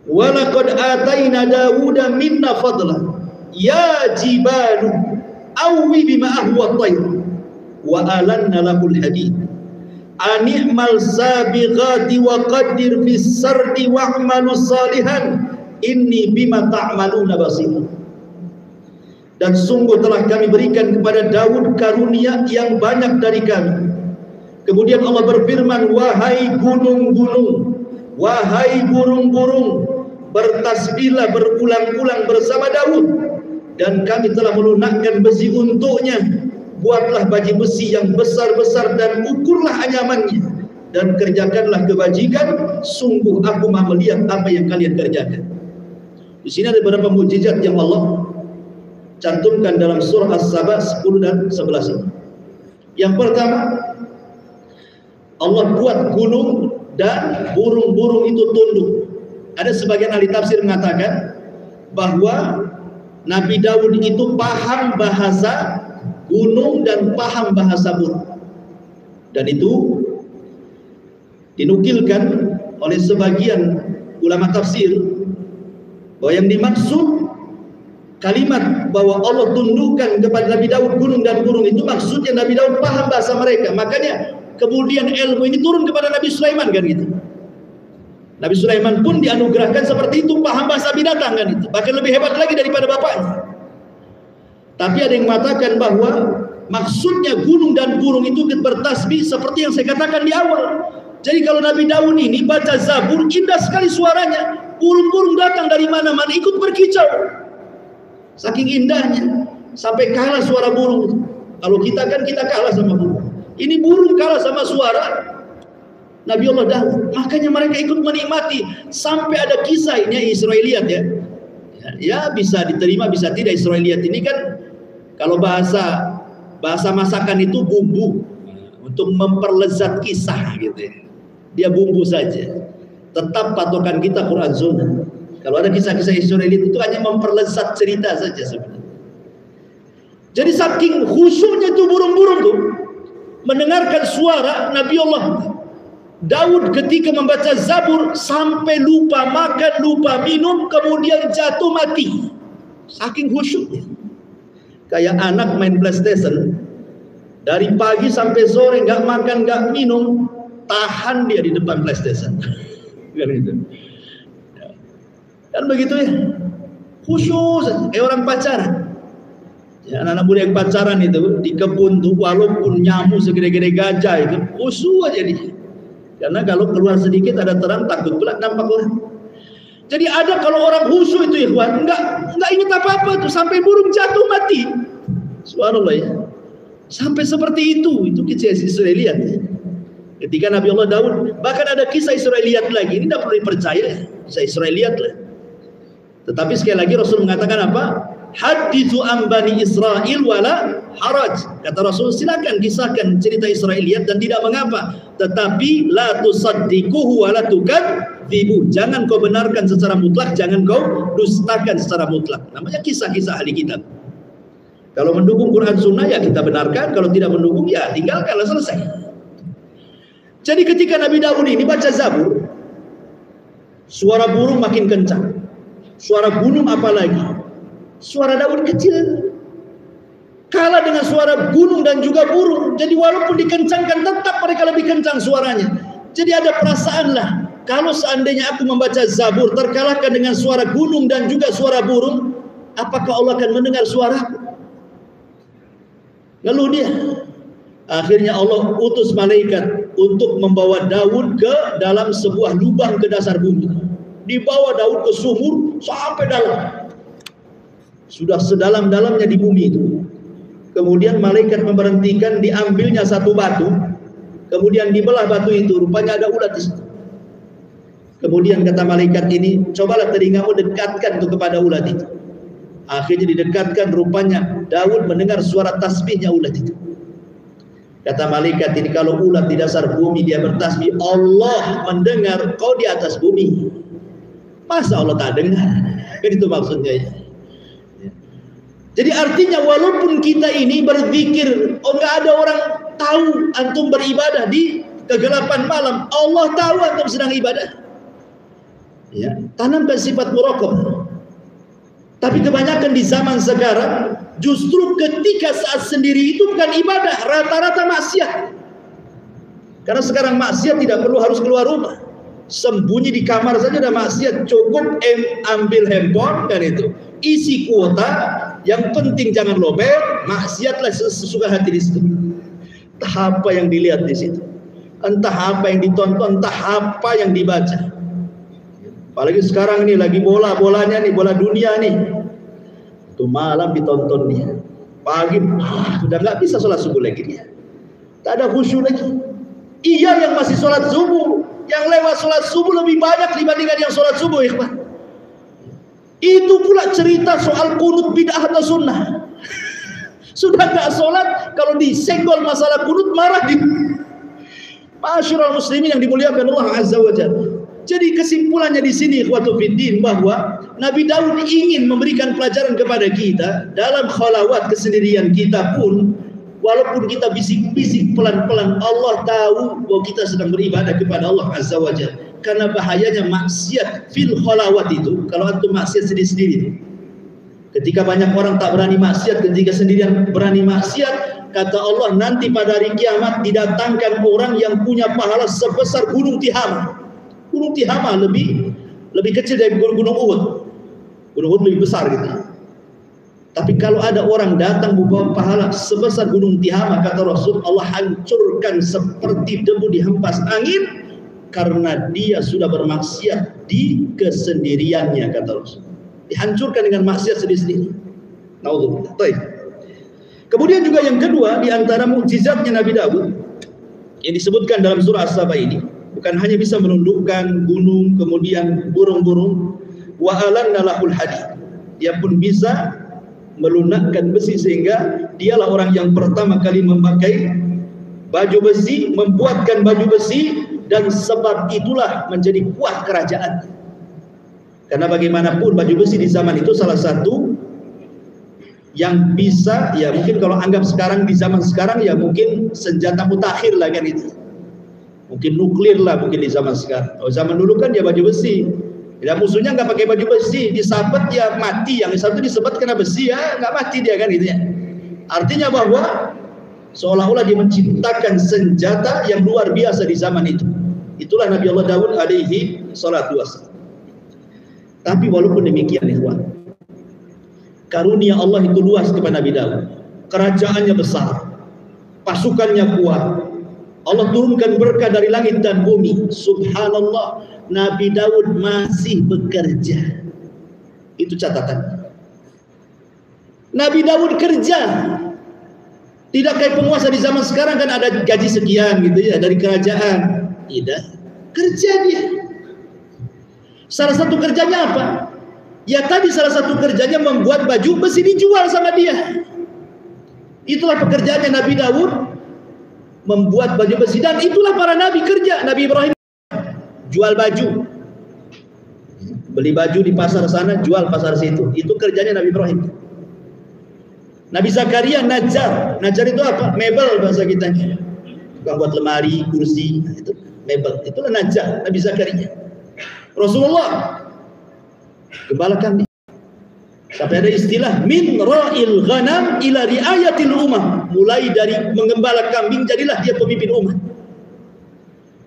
"Wa laqad ataina Dawuda minna fadla, ya jibalu awwi bima'ahu wat-tayr, wa alanna lahul hadid. Ani'mal sabighati wa qaddir fis sardi wa'malu salihan. Inni bima ta'maluna basir." Dan sungguh telah kami berikan kepada Daud karunia yang banyak dari kami. Kemudian Allah berfirman, wahai gunung-gunung, wahai burung-burung, bertasbihlah berulang-ulang bersama Daud. Dan kami telah melunakkan besi untuknya. Buatlah baju besi yang besar-besar dan ukurlah anyamannya. Dan kerjakanlah kebajikan. Sungguh aku maha melihat apa yang kalian kerjakan. Di sini ada beberapa mukjizat yang Allah cantumkan dalam surah As-Saba 10 dan 11 ini. Yang pertama, Allah buat gunung dan burung-burung itu tunduk. Ada sebagian ahli tafsir mengatakan bahwa Nabi Daud itu paham bahasa gunung dan paham bahasa burung. Dan itu dinukilkan oleh sebagian ulama tafsir bahwa yang dimaksud kalimat bahwa Allah tundukkan kepada Nabi Daud gunung dan burung itu maksudnya Nabi Daud paham bahasa mereka. Makanya kemudian ilmu ini turun kepada Nabi Sulaiman kan gitu. Nabi Sulaiman pun dianugerahkan seperti itu, paham bahasa binatang kan itu. Bahkan lebih hebat lagi daripada bapaknya. Tapi ada yang mengatakan bahwa maksudnya gunung dan burung itu bertasbih seperti yang saya katakan di awal. Jadi kalau Nabi Daud ini baca Zabur, indah sekali suaranya. Burung-burung datang dari mana-mana ikut berkicau. Saking indahnya sampai kalah suara burung. Kalau kita kan kita kalah sama burung. Ini burung kalah sama suara Nabi Allah Daud. Makanya mereka ikut menikmati. Sampai ada kisah ini Israiliyat ya. Ya bisa diterima bisa tidak. Israiliyat ini kan kalau bahasa masakan itu bumbu untuk memperlezat kisah gitu ya. Dia bumbu saja. Tetap patokan kita Quran Sunnah. Kalau ada kisah-kisah Israiliyat itu hanya memperlezat cerita saja sebenarnya. Jadi saking khusyuknya tuh burung-burung tuh mendengarkan suara Nabi Allah Daud ketika membaca Zabur sampai lupa makan, lupa minum, kemudian jatuh mati. Saking khusyuknya. Kayak anak main PlayStation, dari pagi sampai sore nggak makan, nggak minum, tahan dia di depan PlayStation. Kan gitu. Kan begitu ya. Khusyuk kayak orang pacaran. Ya, anak-anak muda yang pacaran itu di kebun tuh walaupun nyamuk segede-gede gajah itu khusyuk aja dia. Karena kalau keluar sedikit ada terang takut pula nampak orang. Jadi ada kalau orang khusyuk itu ikhwan enggak ingat apa-apa tuh sampai burung jatuh mati. Subhanallah ya. Sampai seperti itu kisah Israiliyat. Ketika Nabi Allah Daud, bahkan ada kisah Israiliyat lagi. Ini tidak perlu dipercaya, kisah Israiliyat lah. Tetapi sekali lagi Rasul mengatakan apa? Hadithu an bani Israel wala haraj. Kata Rasul, silakan kisahkan cerita Israiliyat dan tidak mengapa. Tetapi la tusaddiquhu wala tukadzibu. Jangan kau benarkan secara mutlak, jangan kau dustakan secara mutlak. Namanya kisah-kisah ahli kitab. Kalau mendukung Quran Sunnah ya kita benarkan, kalau tidak mendukung ya tinggalkanlah, selesai. Jadi ketika Nabi Daud ini baca Zabur, suara burung makin kencang, suara gunung apalagi, suara Daud kecil kalah dengan suara gunung dan juga burung. Jadi walaupun dikencangkan tetap mereka lebih kencang suaranya. Jadi ada perasaan lah, kalau seandainya aku membaca Zabur terkalahkan dengan suara gunung dan juga suara burung, apakah Allah akan mendengar suaraku? Lalu dia akhirnya Allah utus malaikat untuk membawa Daud ke dalam sebuah lubang ke dasar bumi. Dibawa Daud ke sumur sampai dalam. Sudah sedalam-dalamnya di bumi itu. Kemudian malaikat memberhentikan, diambilnya satu batu. Kemudian dibelah batu itu, rupanya ada ulat di situ. Kemudian kata malaikat ini, cobalah telingamu dekatkan itu kepada ulat itu. Akhirnya didekatkan, rupanya Daud mendengar suara tasbihnya ulat itu. Kata malaikat ini, kalau ulat di dasar bumi dia bertasbih, Allah mendengar, kau di atas bumi. Masa Allah tak dengar? Kan itu maksudnya ya. Jadi artinya walaupun kita ini berzikir, nggak ada orang tahu antum beribadah di kegelapan malam, Allah tahu antum sedang ibadah. Ya, tanamkan sifat muraqabah. Tapi kebanyakan di zaman sekarang, justru ketika saat sendiri itu bukan ibadah, rata-rata maksiat. Karena sekarang maksiat tidak perlu harus keluar rumah, sembunyi di kamar saja ada maksiat. Cukup ambil handphone kan itu, isi kuota, yang penting jangan lobel, maksiatlah sesuka hati di situ. Entah apa yang dilihat di situ, entah apa yang ditonton, entah apa yang dibaca. Apalagi sekarang ini lagi bolanya nih, bola dunia nih. Itu malam ditonton dia. Pagi sudah nggak bisa sholat subuh lagi dia. Tak ada khusyuk lagi. Iya yang masih sholat subuh, yang lewat sholat subuh lebih banyak dibandingkan yang sholat subuh, ikhwan. Itu pula cerita soal kunut bid'ah atau sunnah. Sudah nggak sholat, kalau disenggol masalah kunut marah di. Ma'asyiral muslimin yang dimuliakan Allah Azza wa Jalla. Jadi kesimpulannya di sini ikhwatu fiddin, bahwa Nabi Daud ingin memberikan pelajaran kepada kita dalam khalawat kesendirian kita pun, walaupun kita bisik-bisik pelan-pelan, Allah tahu bahwa kita sedang beribadah kepada Allah Azza wa Jalla. Karena bahayanya maksiat fil khalawat itu, kalau antum maksiat sendiri-sendiri. Ketika banyak orang tak berani maksiat, ketika sendirian berani maksiat, kata Allah nanti pada hari kiamat didatangkan orang yang punya pahala sebesar gunung Tihama. Gunung Tihama lebih kecil dari gunung Uhud. Gunung Uhud lebih besar gitu. Tapi kalau ada orang datang membawa pahala sebesar gunung Tihama, kata Rasul, Allah hancurkan seperti debu dihempas angin, karena dia sudah bermaksiat di kesendiriannya, kata Rasul. Dihancurkan dengan maksiat sendiri-sendiri. Naudzubillah. Baik. Kemudian juga yang kedua, di antara mukjizatnya Nabi Daud yang disebutkan dalam surah As-Saba ini, bukan hanya bisa menundukkan gunung, kemudian burung-burung, wa alanna lahul hadid. Dia pun bisa melunakkan besi, sehingga dialah orang yang pertama kali memakai baju besi, membuatkan baju besi, dan sebab itulah menjadi kuat kerajaan. Karena bagaimanapun baju besi di zaman itu salah satu yang bisa, ya mungkin kalau anggap sekarang di zaman sekarang ya mungkin senjata mutakhir lah kan itu. Mungkin nuklir lah mungkin di zaman sekarang. Kalau zaman dulu kan ya baju besi. Ya musuhnya nggak pakai baju besi, disabet ya mati. Yang satu disebut kena besi ya nggak mati dia kan itu ya. Artinya bahwa seolah-olah dia menciptakan senjata yang luar biasa di zaman itu. Itulah Nabi Allah Daud alaihi salatu wassalam. Tapi walaupun demikian ikhwan, karunia Allah itu luas kepada Nabi Daud. Kerajaannya besar, pasukannya kuat. Allah turunkan berkah dari langit dan bumi. Subhanallah, Nabi Daud masih bekerja. Itu catatan. Nabi Daud kerja. Tidak kayak penguasa di zaman sekarang kan ada gaji sekian gitu ya dari kerajaan. Tidak, kerja dia. Salah satu kerjanya apa? Ya tadi salah satu kerjanya membuat baju besi dijual sama dia. Itulah pekerjaannya Nabi Daud, membuat baju besi. Dan itulah para nabi kerja. Nabi Ibrahim jual baju, beli baju di pasar sana, jual pasar situ. Itu kerjanya Nabi Ibrahim. Nabi Zakaria najjar. Najjar itu apa? Mebel bahasa kita. Bukan buat lemari, kursi, itu mebel. Itulah najjar Nabi Zakaria. Rasulullah gembala kambing. Sampai ada istilah min ra'il ghanam ila riayatil ummah. Mulai dari mengembala kambing jadilah dia pemimpin umat.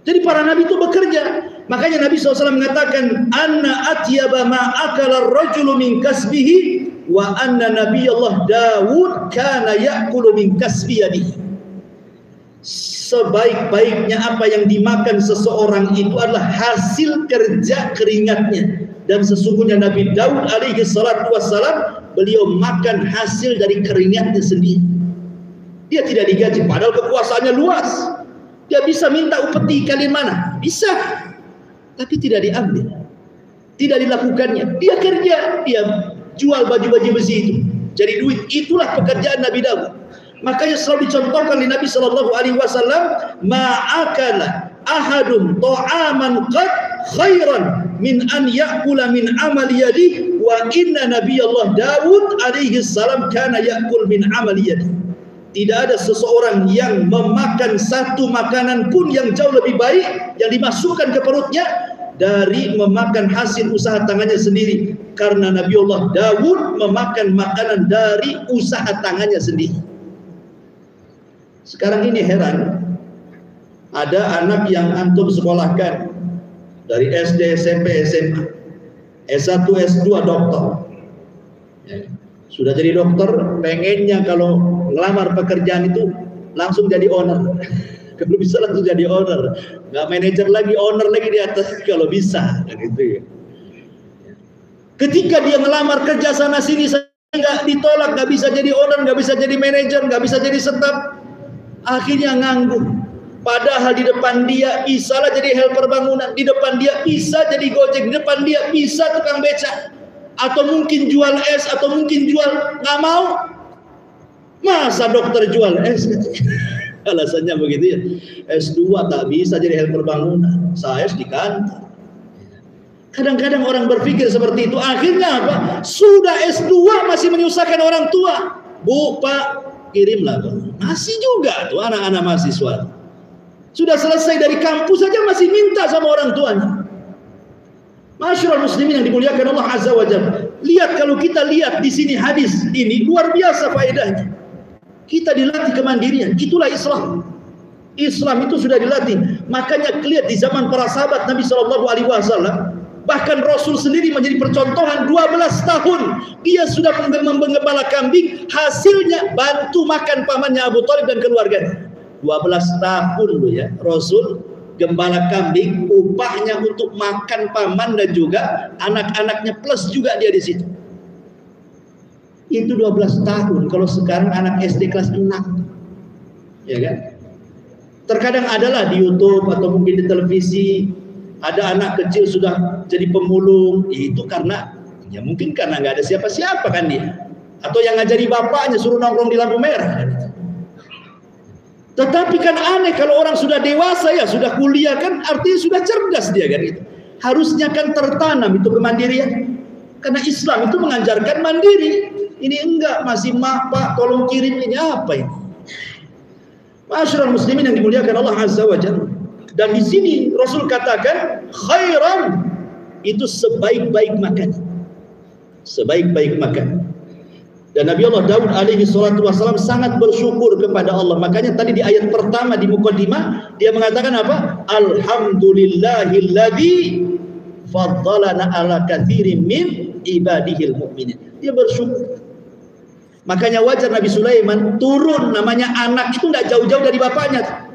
Jadi para nabi itu bekerja. Makanya Nabi SAW mengatakan anna atyaba ma akala ar-rajulu min kasbihi wa anna nabiyallah Daud kana ya'kulu min kasbi yadihi. Sebaik-baiknya apa yang dimakan seseorang itu adalah hasil kerja keringatnya. Dan sesungguhnya Nabi Daud alaihi salatu wassalam, beliau makan hasil dari keringatnya sendiri. Dia tidak digaji, padahal kekuasaannya luas. Dia bisa minta upeti kalian mana? Bisa. Tapi tidak diambil. Tidak dilakukannya. Dia kerja, dia jual baju-baju besi itu. Jadi duit, itulah pekerjaan Nabi Daud. Makanya selalu dicontohkan oleh Nabi SAW, ma'akala ahadun ta'aman qad khairan min an ya'kula min amali yadi wa inna nabiyallah Daud alaihi salam kana ya'kul min amali yadi. Tidak ada seseorang yang memakan satu makanan pun yang jauh lebih baik yang dimasukkan ke perutnya dari memakan hasil usaha tangannya sendiri, karena Nabiullah Daud memakan makanan dari usaha tangannya sendiri. Sekarang ini heran, ada anak yang antum sekolahkan dari SD, SMP, SMA, S1, S2 dokter. Sudah jadi dokter, pengennya kalau ngelamar pekerjaan itu langsung jadi owner. Kalau bisa langsung jadi owner, nggak manajer lagi, owner lagi di atas kalau bisa, gitu ya. Ketika dia ngelamar kerja sana sini nggak ditolak, nggak bisa jadi owner, nggak bisa jadi manajer, nggak bisa jadi staf, akhirnya nganggur. Padahal di depan dia bisa lah jadi helper bangunan, di depan dia bisa jadi gojek, di depan dia bisa tukang beca, atau mungkin jual es, atau mungkin jual, nggak mau. Masa dokter jual es? Alasannya begitu ya. S2 tak bisa jadi helper bangunan, saya di kantor. Kadang-kadang orang berpikir seperti itu. Akhirnya apa? Sudah S2 masih menyusahkan orang tua. Bu, Pak, kirimlah. Masih juga tuh anak-anak mahasiswa. Sudah selesai dari kampus saja masih minta sama orang tuanya. Masyaallah muslimin yang dimuliakan Allah Azza wa Jalla. Lihat, kalau kita lihat di sini hadis ini luar biasa faedahnya. Kita dilatih kemandirian, itulah Islam. Islam itu sudah dilatih. Makanya lihat di zaman para sahabat Nabi SAW, bahkan Rasul sendiri menjadi percontohan. 12 tahun dia sudah menggembala kambing, hasilnya bantu makan pamannya Abu Thalib dan keluarganya. 12 tahun loh ya, Rasul gembala kambing, upahnya untuk makan paman dan juga anak-anaknya, plus juga dia di situ. Itu 12 tahun. Kalau sekarang anak SD kelas 6, ya kan? Terkadang adalah di YouTube atau mungkin di televisi, ada anak kecil sudah jadi pemulung. Itu karena, ya mungkin karena nggak ada siapa-siapa kan dia, atau yang ngajari bapaknya suruh nongkrong di lampu merah kan. Tetapi kan aneh kalau orang sudah dewasa, ya sudah kuliah kan, artinya sudah cerdas dia kan. Gitu. Harusnya kan tertanam itu kemandirian, karena Islam itu mengajarkan mandiri. Ini enggak, masih mak, Pak, tolong kirim ini, apa ini? Masyaallah muslimin yang dimuliakan Allah Azza wa Jalla. Dan di sini Rasul katakan khairan, itu sebaik-baik makan. Sebaik-baik makan. Dan Nabi Allah Daud alaihi salatu wassalam sangat bersyukur kepada Allah. Makanya tadi di ayat pertama di muqaddimah dia mengatakan apa? Alhamdulillahilladzi faddalana ala katsirin min ibadihil mu'minin. Dia bersyukur. Makanya wajar Nabi Sulaiman turun, namanya anak itu tidak jauh-jauh dari bapaknya.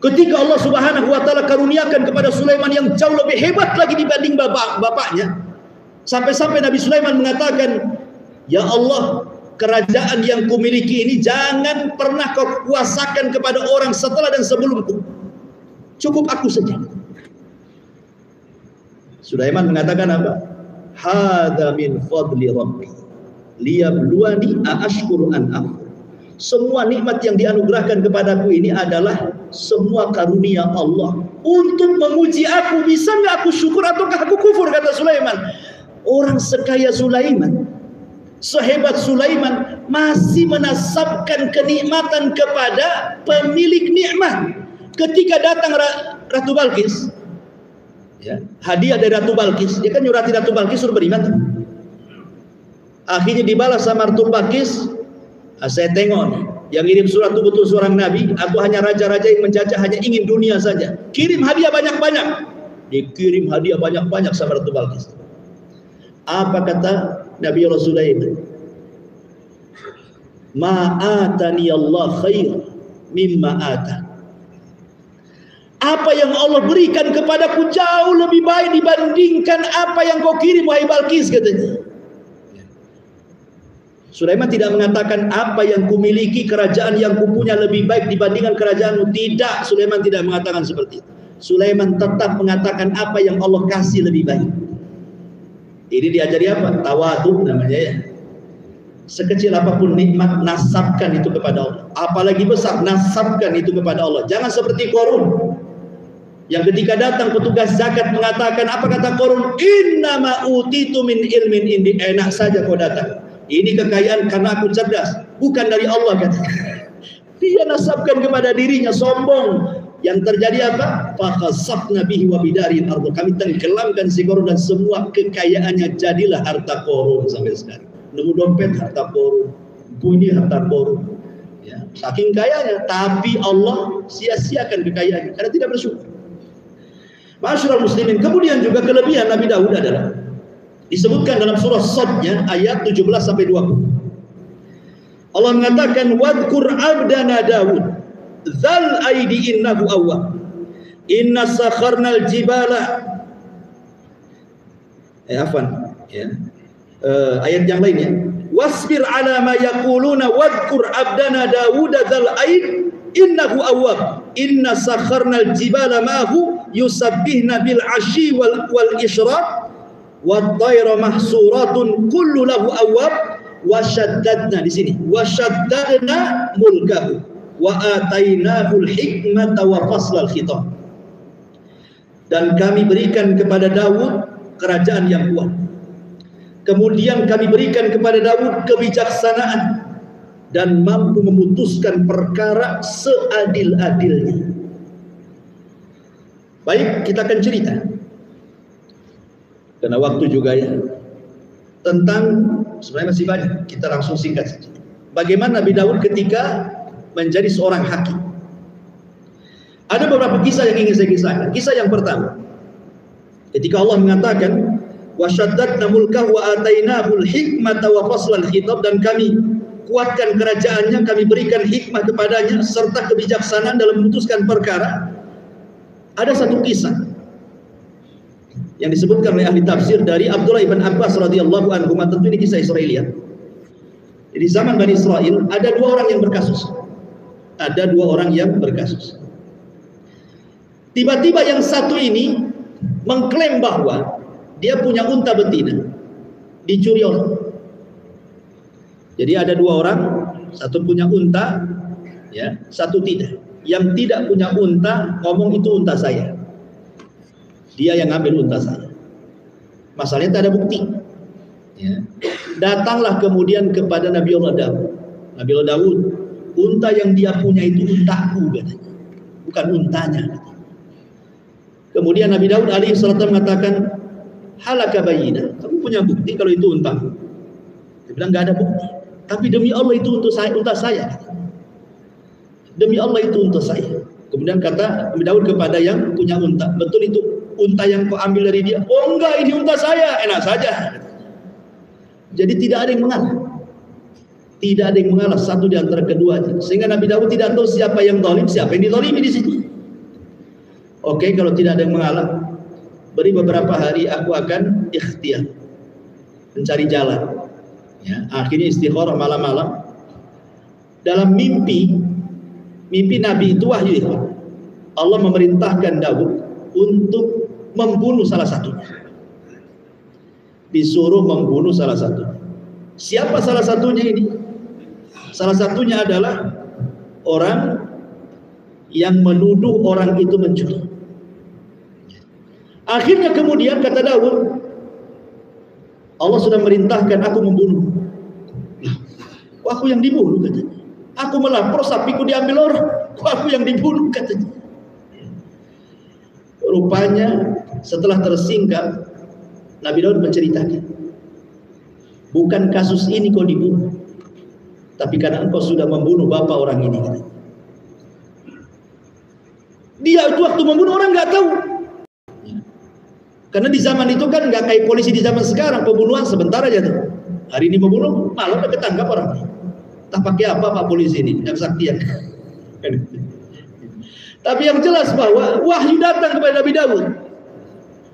Ketika Allah Subhanahu wa taala karuniakan kepada Sulaiman yang jauh lebih hebat lagi dibanding bapaknya, sampai-sampai Nabi Sulaiman mengatakan, "Ya Allah, kerajaan yang kumiliki ini jangan pernah kau kuasakan kepada orang setelah dan sebelumku. Cukup aku saja. Sulaiman mengatakan apa? Hadza min fadli rabbi liyabluwani aashkuru an akfur. Semua nikmat yang dianugerahkan kepadaku ini adalah semua karunia Allah untuk menguji aku, bisa nggak aku syukur ataukah aku kufur, kata Sulaiman. Orang sekaya Sulaiman, sehebat Sulaiman, masih menasabkan kenikmatan kepada pemilik nikmat. Ketika datang Ratu Balkis, ya, hadiah dari Ratu Balkis, dia kan nyurati Ratu Balkis suruh beriman. Akhirnya dibalas sama Ratu Balkis, saya tengok nih, yang ngirim surat itu betul seorang nabi. Aku hanya raja-raja yang menjajah, hanya ingin dunia saja. Kirim hadiah banyak-banyak. Dikirim hadiah banyak-banyak sama Ratu Balkis. Apa kata Nabi Allah Sulaiman? Ma'atani Allah khair mimma ata. Apa yang Allah berikan kepadaku jauh lebih baik dibandingkan apa yang kau kirim, wahai Balkis, katanya. Sulaiman tidak mengatakan apa yang kumiliki, kerajaan yang kupunya lebih baik dibandingkan kerajaanmu. Tidak, Sulaiman tidak mengatakan seperti itu. Sulaiman tetap mengatakan apa yang Allah kasih lebih baik. Ini diajari apa? Tawadhu namanya, ya. Sekecil apapun nikmat, nasabkan itu kepada Allah. Apalagi besar, nasabkan itu kepada Allah. Jangan seperti Qarun, yang ketika datang petugas zakat mengatakan, apa kata Qarun? Innama utitu min ilmin indi. Enak saja kau datang. Ini kekayaan karena aku cerdas, bukan dari Allah, katanya. Dia nasabkan kepada dirinya, sombong. Yang terjadi apa? Fakhasafna bihi wa bidaril ardh. Kami tenggelamkan si Qarun dan semua kekayaannya jadilah harta Qarun sampai sekarang. Nemu dompet harta Qarun, bunyi harta Qarun. Ya, saking kayanya, tapi Allah sia-siakan kekayaannya karena tidak bersyukur. Ma'asyiral muslimin, kemudian juga kelebihan Nabi Daud adalah disebutkan dalam surah Sad-nya ayat 17 sampai 20. Allah mengatakan wadhkur abdana Daud dzal aidi innahu awwab inna sakharnal jibala ayat yang lainnya wasbir ala ma yaquluna wadhkur abdana Daud dzal aid innahu awwab inna sakharnal jibala ma'hu yusabbihna bil ashi wal isyraq wat tayra mahsuratun kullu lahu awwab wa shaddadna, di sini wa shaddadna mulkahu wa atainahul hikmata wa faslal khitab. Dan kami berikan kepada Daud kerajaan yang kuat. Kemudian kami berikan kepada Daud kebijaksanaan dan mampu memutuskan perkara seadil-adilnya. Baik, kita akan cerita karena waktu juga, ya, tentang, sebenarnya masih banyak, kita langsung singkat saja. Bagaimana Nabi Daud ketika menjadi seorang hakim. Ada beberapa kisah yang ingin saya kisahkan. Kisah yang pertama, ketika Allah mengatakan wasyaddadna mulkahu wa atainahul hikmata wa faslal khitab, dan kami kuatkan kerajaannya, kami berikan hikmah kepadanya serta kebijaksanaan dalam memutuskan perkara. Ada satu kisah yang disebutkan oleh ahli tafsir dari Abdullah ibn Abbas radhiyallahu anhu. Tentu ini kisah Israeliat. Di zaman Bani Israel ada dua orang yang berkasus. Ada dua orang yang berkasus. Tiba-tiba yang satu ini mengklaim bahwa dia punya unta betina, dicuri orang. Jadi ada dua orang, satu punya unta, ya, satu tidak. Yang tidak punya unta ngomong itu unta saya. Dia yang ngambil unta saya. Masalahnya tak ada bukti. Ya. Datanglah kemudian kepada Nabi Allah Daud. Nabi Allah Daud, unta yang dia punya itu untaku, katanya, bukan untanya. Kemudian Nabi Daud alaihi salatu mengatakan, halaka bayyinah, kamu punya bukti kalau itu untaku? Dia bilang nggak ada bukti. Tapi demi Allah itu untuk saya, unta saya. Demi Allah itu unta saya. Kemudian kata Nabi Daud kepada yang punya unta, betul itu unta yang kau ambil dari dia? Oh enggak, ini unta saya. Enak saja. Jadi tidak ada yang mengalah. Tidak ada yang mengalah satu di antara keduanya. Sehingga Nabi Daud tidak tahu siapa yang zalim, siapa yang dizalimi di situ. Oke, kalau tidak ada yang mengalah, beri beberapa hari aku akan ikhtiar, mencari jalan. Ya, akhirnya istikharah malam-malam. Dalam mimpi Nabi itu wahyu ya. Allah memerintahkan Daud untuk membunuh salah satunya. Disuruh membunuh salah satu. Siapa salah satunya ini? Salah satunya adalah orang yang menuduh orang itu mencuri. Akhirnya kemudian kata Daud, Allah sudah merintahkan aku membunuh. Kok aku yang dibunuh katanya? Aku melapor sapiku diambil orang. Kok aku yang dibunuh katanya? Rupanya setelah tersingkap, Nabi Daud menceritakan, bukan kasus ini kau dibunuh, tapi karena engkau sudah membunuh bapak orang ini. Dia itu waktu membunuh orang nggak tahu. Karena di zaman itu kan nggak kayak polisi di zaman sekarang, pembunuhan sebentar aja tuh. Hari ini membunuh, malam udah ketangkap orang. Tak pakai apa Pak polisi ini, yang kesaktian. Tapi yang jelas bahwa wahyu datang kepada Nabi Daud.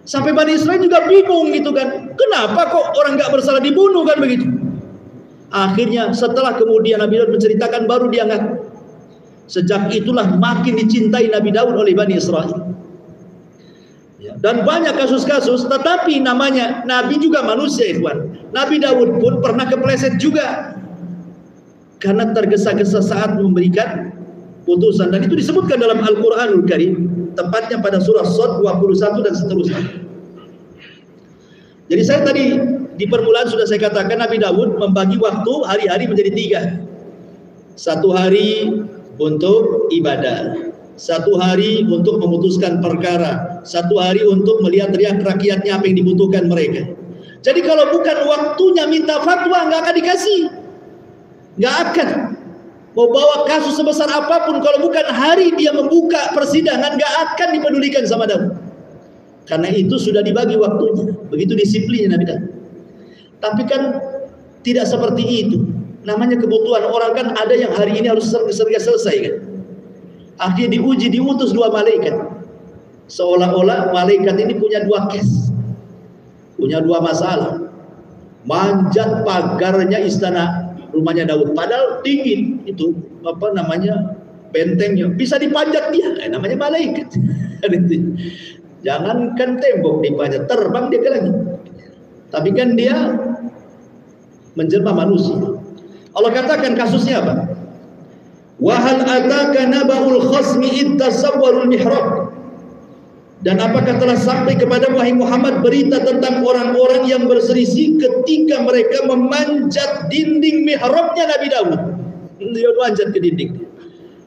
Sampai Bani Israel juga bingung gitu kan. Kenapa kok orang nggak bersalah dibunuh kan begitu? Akhirnya setelah kemudian Nabi Daud menceritakan, baru dia ngaku. Sejak itulah makin dicintai Nabi Daud oleh Bani Israel. Dan banyak kasus-kasus, tetapi namanya Nabi juga manusia, ikhwan. Nabi Daud pun pernah kepleset juga. Karena tergesa-gesa saat memberikan putusan. Dan itu disebutkan dalam Al-Quranul Karim. Tepatnya pada surah Shad 21 dan seterusnya. Jadi saya tadi di permulaan sudah saya katakan Nabi Daud membagi waktu hari-hari menjadi 3. Satu hari untuk ibadah, satu hari untuk memutuskan perkara, satu hari untuk melihat riak rakyatnya apa yang dibutuhkan mereka. Jadi kalau bukan waktunya minta fatwa, nggak akan dikasih, nggak akan. Mau bawa kasus sebesar apapun, kalau bukan hari dia membuka persidangan, nggak akan dipedulikan sama Daud. Karena itu sudah dibagi waktunya, begitu disiplinnya Nabi Daud. Tapi kan tidak seperti itu. Namanya kebutuhan orang kan ada yang hari ini harus selesai kan. Akhirnya diuji, diutus 2 malaikat. Seolah-olah malaikat ini punya 2 case, punya 2 masalah. Manjat pagarnya istana rumahnya Daud, padahal dingin itu apa namanya bentengnya, bisa dipanjat dia, namanya malaikat. Jangankan tembok dipanjat, terbang dia ke langit. Tapi kan dia menjelma manusia. Allah katakan kasusnya apa? Wa hal ataka naba'ul khasmi id tasawwarul mihrab. Dan apakah telah sampai kepada wahai Muhammad berita tentang orang-orang yang berselisih ketika mereka memanjat dinding mihrabnya Nabi Daud. Dia manjat ke dinding,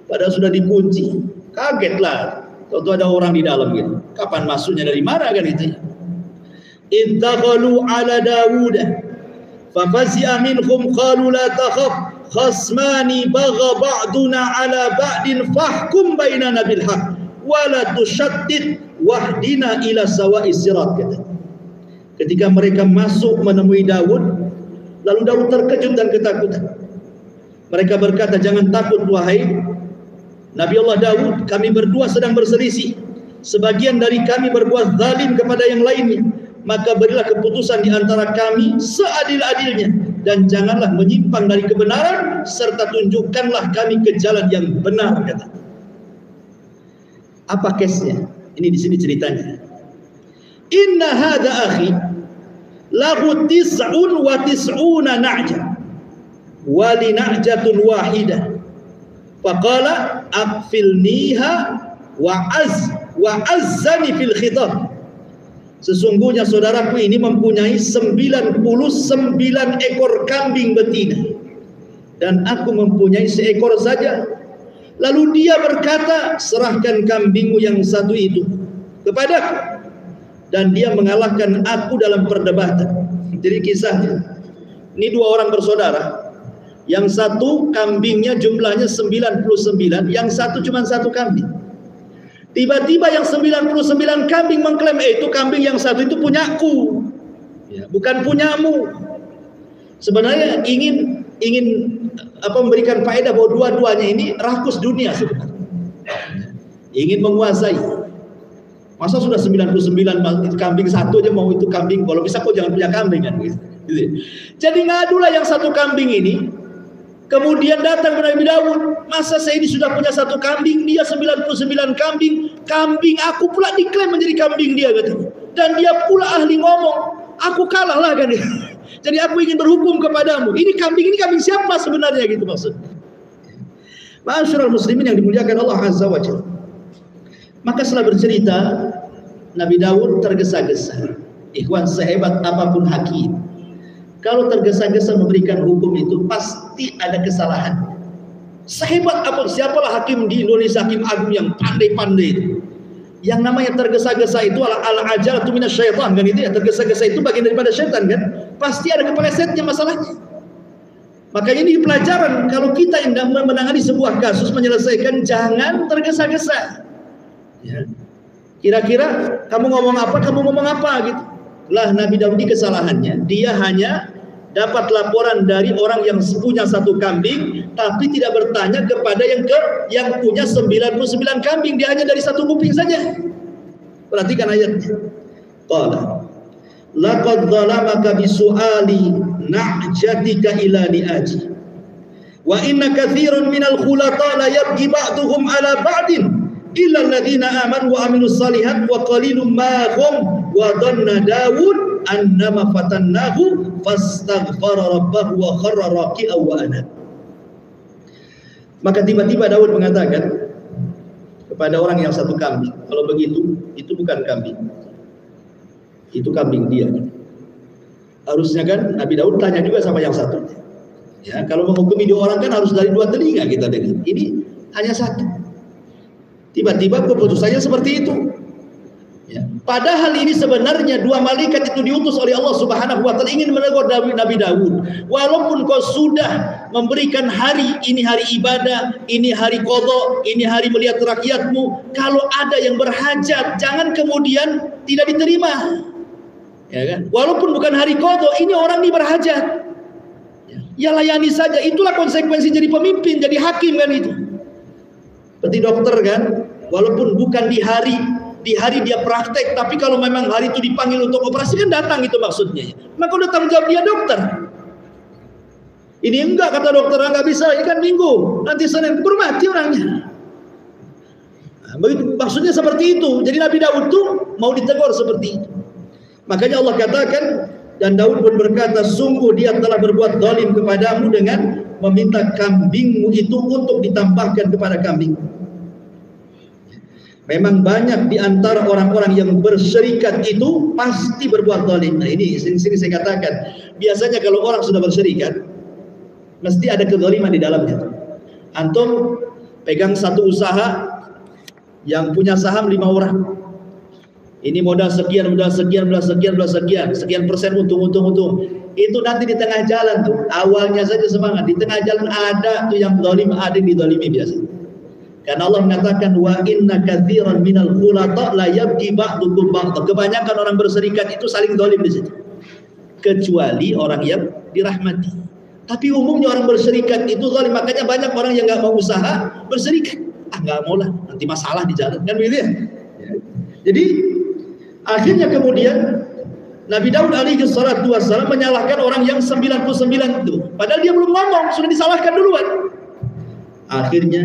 padahal sudah dikunci. Kagetlah, tentu ada orang di dalam gitu. Kapan masuknya, dari mana kan itu? Iddakhalu ala Dawud fafazi'a minhum qalu la takhaf khasmani bagha ba'duna ala ba'din fahkum bainana bil haqq wala tushaddid wahdina ila sawa'is sirat. Ketika mereka masuk menemui Daud, lalu Daud terkejut dan ketakutan. Mereka berkata, jangan takut wahai Nabi Allah Daud, kami berdua sedang berselisih. Sebagian dari kami berbuat zalim kepada yang lainnya. Maka berilah keputusan di antara kami seadil-adilnya, dan janganlah menyimpang dari kebenaran, serta tunjukkanlah kami ke jalan yang benar, kata. Apa case-nya? Ini di sini ceritanya. Inna hadza akhi lahu 99 na'jah wa li na'jatun wahidah. Faqala aqfilniha wa azzani fil khitab. Sesungguhnya saudaraku ini mempunyai 99 ekor kambing betina, dan aku mempunyai seekor saja. Lalu dia berkata, serahkan kambingmu yang satu itu kepadaku. Dan dia mengalahkan aku dalam perdebatan. Jadi kisahnya, ini 2 orang bersaudara. Yang satu kambingnya jumlahnya 99, yang satu cuma 1 kambing. Tiba-tiba yang 99 kambing mengklaim, itu kambing yang satu itu punyaku, ya, bukan punyamu. Sebenarnya ingin memberikan faedah bahwa dua-duanya ini rakus dunia sebenarnya. Ingin menguasai. Masa sudah 99 kambing satu aja mau itu kambing, kalau bisa kok jangan punya kambing kan gitu. Jadi ngadulah yang satu kambing ini. Kemudian datang kepada Nabi Daud, masa saya ini sudah punya satu kambing, dia 99 kambing, kambing aku pula diklaim menjadi kambing dia, kata. Dan dia pula ahli ngomong, aku kalah lah kan dia. Jadi aku ingin berhukum kepadamu. Ini kambing siapa sebenarnya gitu maksudnya. Ma'asyiral muslimin yang dimuliakan Allah Azza wa Jalla. Maka setelah bercerita, Nabi Daud tergesa-gesa. Ikhwan, sehebat apapun hakim, kalau tergesa-gesa memberikan hukum itu pasti ada kesalahan. Sehebat apapun, siapalah hakim di Indonesia, hakim agung yang pandai-pandai itu. Yang namanya tergesa-gesa itu al-ajalatu minasyaitan kan itu ya, tergesa-gesa itu bagian daripada syaitan kan. Pasti ada kepelesetnya masalahnya. Makanya ini pelajaran kalau kita yang menangani sebuah kasus menyelesaikan, jangan tergesa-gesa. Ya. Kira-kira kamu ngomong apa gitu. Lah Nabi Daud kesalahannya, dia hanya dapat laporan dari orang yang punya satu kambing, tapi tidak bertanya kepada yang punya 99 kambing. Dia hanya dari satu kuping saja. Perhatikan ayatnya. Qala laqad zalamaka bisu'ali na'jatika ila ni'aji wa inna katsiran minal khulata la yabghi ba'duhum ala ba'din illa alladhina amanu wa amilus salihat wa qalilum ma hum wa dhanna Daud annama fatannahu fastaghfara rabbahu wa kharra raki'an wa anab. Maka tiba-tiba Daud mengatakan kepada orang yang satu kambing, kalau begitu itu bukan kambing, itu kambing dia. Harusnya kan Nabi Daud tanya juga sama yang satu. Ya, kalau menghukumi dua orang kan harus dari dua telinga kita dengar. Ini hanya satu. Tiba-tiba keputusannya seperti itu. Ya. Padahal ini sebenarnya dua malaikat itu diutus oleh Allah Subhanahu wa taala ingin menegur Nabi Daud. Walaupun kau sudah memberikan hari ini hari ibadah, ini hari qadha, ini hari melihat rakyatmu, kalau ada yang berhajat jangan kemudian tidak diterima. Ya kan? Walaupun bukan hari qadha, ini orang ini berhajat. Ya layani saja, itulah konsekuensi jadi pemimpin, jadi hakim kan itu. Seperti dokter kan, walaupun bukan di hari dia praktek, tapi kalau memang hari itu dipanggil untuk operasi kan datang itu maksudnya. Maka udah tanggung jawab dia dokter. Ini enggak, kata dokter, enggak bisa, ini kan minggu, nanti Senin keburu mati orangnya. Nah, maksudnya seperti itu. Jadi Nabi Daud itu mau ditegur seperti itu. Makanya Allah katakan, dan Daud pun berkata, sungguh dia telah berbuat zalim kepadamu dengan meminta kambingmu itu untuk ditambahkan kepada kambing. Memang banyak di antara orang-orang yang berserikat itu pasti berbuat zalim. Nah ini sini saya katakan, biasanya kalau orang sudah berserikat, mesti ada kezaliman di dalamnya. Antum pegang satu usaha yang punya saham 5 orang. Ini modal sekian persen untung. Itu nanti di tengah jalan tuh, awalnya saja semangat, di tengah jalan ada tuh yang zalim, ada yang dizalimi biasa. Karena Allah mengatakan wa inna katsiran minal khulata la yabghi ba'dukum ba'dha. Kebanyakan orang berserikat itu saling zalim di situ. Kecuali orang yang dirahmati. Tapi umumnya orang berserikat itu zalim, makanya banyak orang yang enggak mau usaha berserikat. Enggak mau lah, nanti masalah di jalan kan begitu ya. Jadi akhirnya kemudian Nabi Daud alaihi salatu wassalam menyalahkan orang yang 99 itu. Padahal dia belum ngomong, sudah disalahkan duluan. Akhirnya